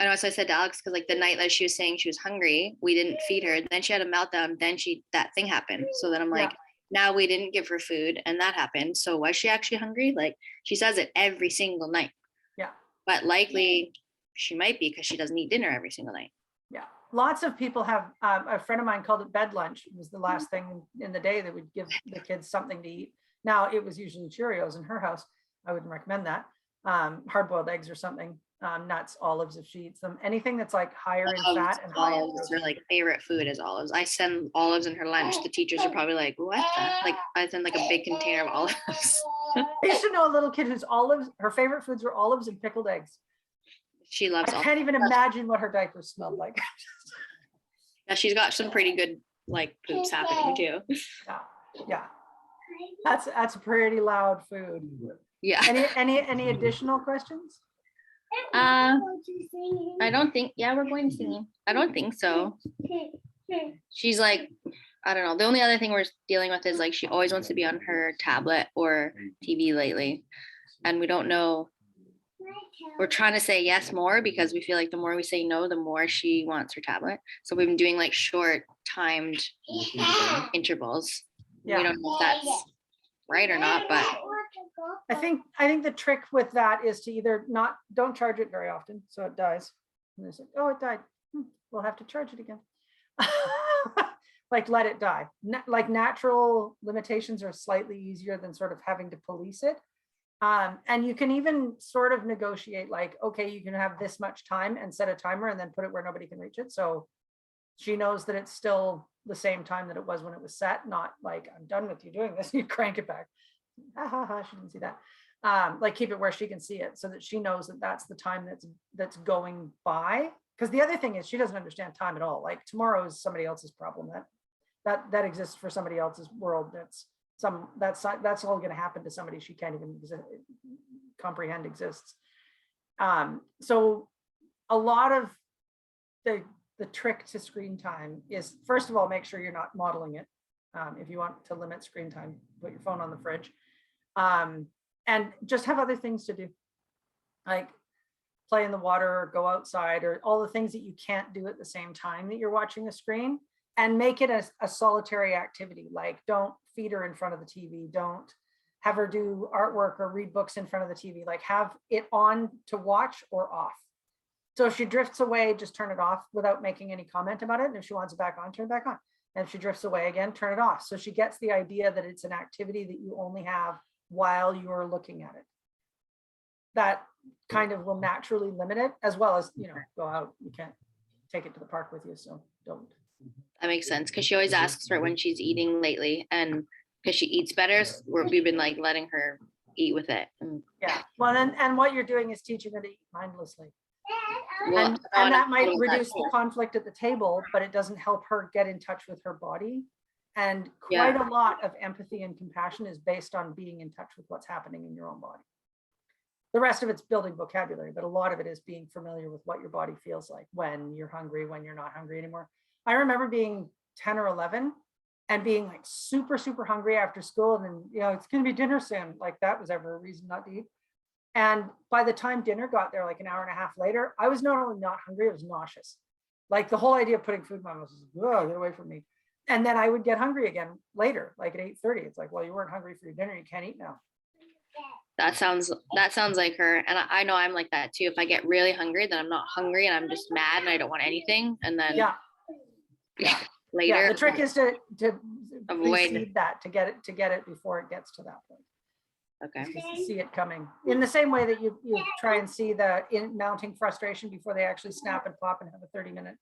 [SPEAKER 2] I know, so I said to Alex, because like the night that she was saying she was hungry, we didn't feed her. Then she had a meltdown. Then that thing happened. So then I'm like, now we didn't give her food, and that happened. So was she actually hungry? Like she says it every single night.
[SPEAKER 1] Yeah.
[SPEAKER 2] But likely she might be, because she doesn't eat dinner every single night.
[SPEAKER 1] Yeah. Lots of people have, a friend of mine called it bed lunch. It was the last thing in the day that would give the kids something to eat. Now it was usually Cheerios in her house. I wouldn't recommend that. Hard-boiled eggs or something. Nuts, olives if she eats them. Anything that's like higher in fat and higher in
[SPEAKER 2] protein. Her like favorite food is olives. I send olives in her lunch. The teachers are probably like, what the? Like I send like a big container of olives.
[SPEAKER 1] I used to know a little kid whose her favorite foods were olives and pickled eggs.
[SPEAKER 2] She loves
[SPEAKER 1] I can't even imagine what her diapers smelled like.
[SPEAKER 2] Yeah, she's got some pretty good like poops happening too.
[SPEAKER 1] Yeah. That's pretty loud food.
[SPEAKER 2] Yeah.
[SPEAKER 1] Any additional questions?
[SPEAKER 2] I don't think, we're going to singing. I don't think so. She's like, I don't know. The only other thing we're dealing with is like she always wants to be on her tablet or TV lately. And we don't know. We're trying to say yes more, because we feel like the more we say no, the more she wants her tablet. So we've been doing like short timed intervals.
[SPEAKER 1] Yeah.
[SPEAKER 2] We don't know if that's right or not, but
[SPEAKER 1] I think the trick with that is to either don't charge it very often so it dies. And they say, oh, it died. We'll have to charge it again. Like let it die. Like natural limitations are slightly easier than sort of having to police it. And you can even sort of negotiate like, okay, you can have this much time and set a timer and then put it where nobody can reach it. So she knows that it's still the same time that it was when it was set, not like, I'm done with you doing this, you crank it back. She didn't see that. Like keep it where she can see it so that she knows that that's the time that's going by because the other thing is she doesn't understand time at all. Like tomorrow is somebody else's problem. That exists for somebody else's world. That's all going to happen to somebody she can't even comprehend exists. So a lot of the trick to screen time is, first of all, make sure you're not modeling it. If you want to limit screen time, put your phone on the fridge, and just have other things to do, like play in the water or go outside, or all the things that you can't do at the same time that you're watching a screen, and make it a solitary activity. Like don't feed her in front of the TV. Don't have her do artwork or read books in front of the TV. Like have it on to watch or off. So if she drifts away, just turn it off without making any comment about it. And if she wants it back on, turn it back on. And if she drifts away again, turn it off. So she gets the idea that it's an activity that you only have while you're looking at it. That kind of will naturally limit it, as well as, go out. You can't take it to the park with you, so don't.
[SPEAKER 2] That makes sense, because she always asks for when she's eating lately, and because she eats better, we've been like letting her eat with it.
[SPEAKER 1] Yeah, well, and what you're doing is teaching her to eat mindlessly.
[SPEAKER 2] Well,
[SPEAKER 1] And that might reduce the conflict at the table, but it doesn't help her get in touch with her body. And quite a lot of empathy and compassion is based on being in touch with what's happening in your own body. The rest of it's building vocabulary, but a lot of it is being familiar with what your body feels like when you're hungry, when you're not hungry anymore. I remember being 10 or 11 and being like super, super hungry after school. And then, it's going to be dinner soon. Like that was ever a reason not to eat. And by the time dinner got there, like an hour and a half later, I was not only not hungry, I was nauseous. Like the whole idea of putting food in my mouth was, oh, get away from me. And then I would get hungry again later, like at 8:30. It's like, well, you weren't hungry for your dinner. You can't eat now.
[SPEAKER 2] That sounds like her. And I know I'm like that too. If I get really hungry, then I'm not hungry and I'm just mad and I don't want anything. And then later.
[SPEAKER 1] Yeah, the trick is to
[SPEAKER 2] avoid
[SPEAKER 1] precede that, to get it before it gets to that point.
[SPEAKER 2] Okay.
[SPEAKER 1] Just to see it coming in the same way that you try and see the mounting frustration before they actually snap and pop and have a 30-minute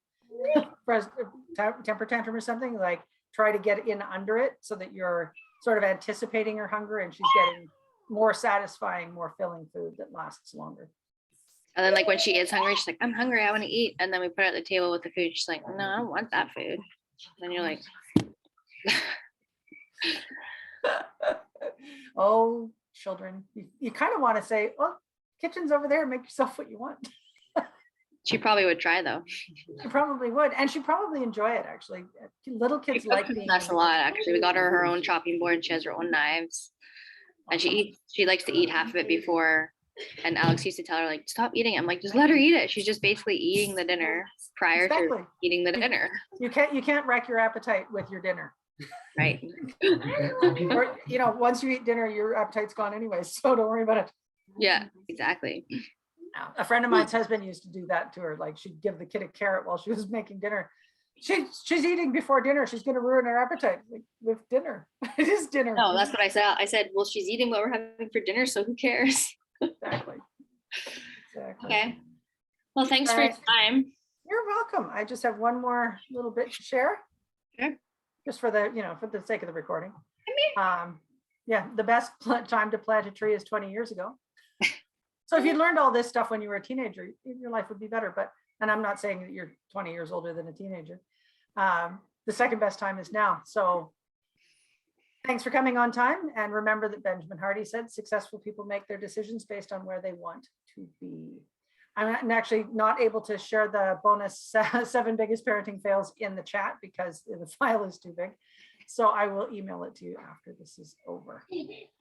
[SPEAKER 1] temper tantrum or something. Like try to get in under it so that you're sort of anticipating her hunger and she's getting more satisfying, more filling food that lasts longer.
[SPEAKER 2] And then like when she is hungry, she's like, I'm hungry, I want to eat. And then we put her at the table with the food. She's like, no, I don't want that food. And you're like,
[SPEAKER 1] oh, children, you kind of want to say, well, kitchen's over there, make yourself what you want.
[SPEAKER 2] she probably would try though.
[SPEAKER 1] She probably would, and she'd probably enjoy it. Actually, little kids like being.
[SPEAKER 2] That's a lot. Actually, we got her own chopping board. She has her own knives, and she likes to eat half of it before. And Alex used to tell her like, stop eating it. I'm like, just let her eat it. She's just basically eating the dinner prior to eating the dinner.
[SPEAKER 1] You can't wreck your appetite with your dinner.
[SPEAKER 2] Right.
[SPEAKER 1] Or, once you eat dinner, your appetite's gone anyway, so don't worry about it.
[SPEAKER 2] Yeah, exactly.
[SPEAKER 1] A friend of mine's husband used to do that to her. Like she'd give the kid a carrot while she was making dinner. She's eating before dinner. She's going to ruin her appetite with dinner. It is dinner.
[SPEAKER 2] No, that's what I said. I said, well, she's eating what we're having for dinner, so who cares?
[SPEAKER 1] Exactly.
[SPEAKER 2] Okay. Well, thanks for your time.
[SPEAKER 1] You're welcome. I just have one more little bit to share.
[SPEAKER 2] Sure.
[SPEAKER 1] Just for the sake of the recording. The best time to plant a tree is 20 years ago. So if you learned all this stuff when you were a teenager, your life would be better. And I'm not saying that you're 20 years older than a teenager. The second best time is now. So thanks for coming on time. And remember that Benjamin Hardy said, successful people make their decisions based on where they want to be. I'm actually not able to share the bonus 7 biggest parenting fails in the chat because the file is too big. So I will email it to you after this is over.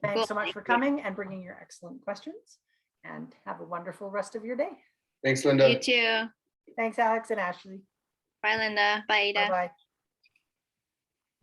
[SPEAKER 1] Thanks so much for coming and bringing your excellent questions, and have a wonderful rest of your day.
[SPEAKER 3] Thanks, Linda.
[SPEAKER 2] You too.
[SPEAKER 1] Thanks, Alex and Ashley.
[SPEAKER 2] Bye, Linda. Bye, Ada.
[SPEAKER 1] Bye-bye.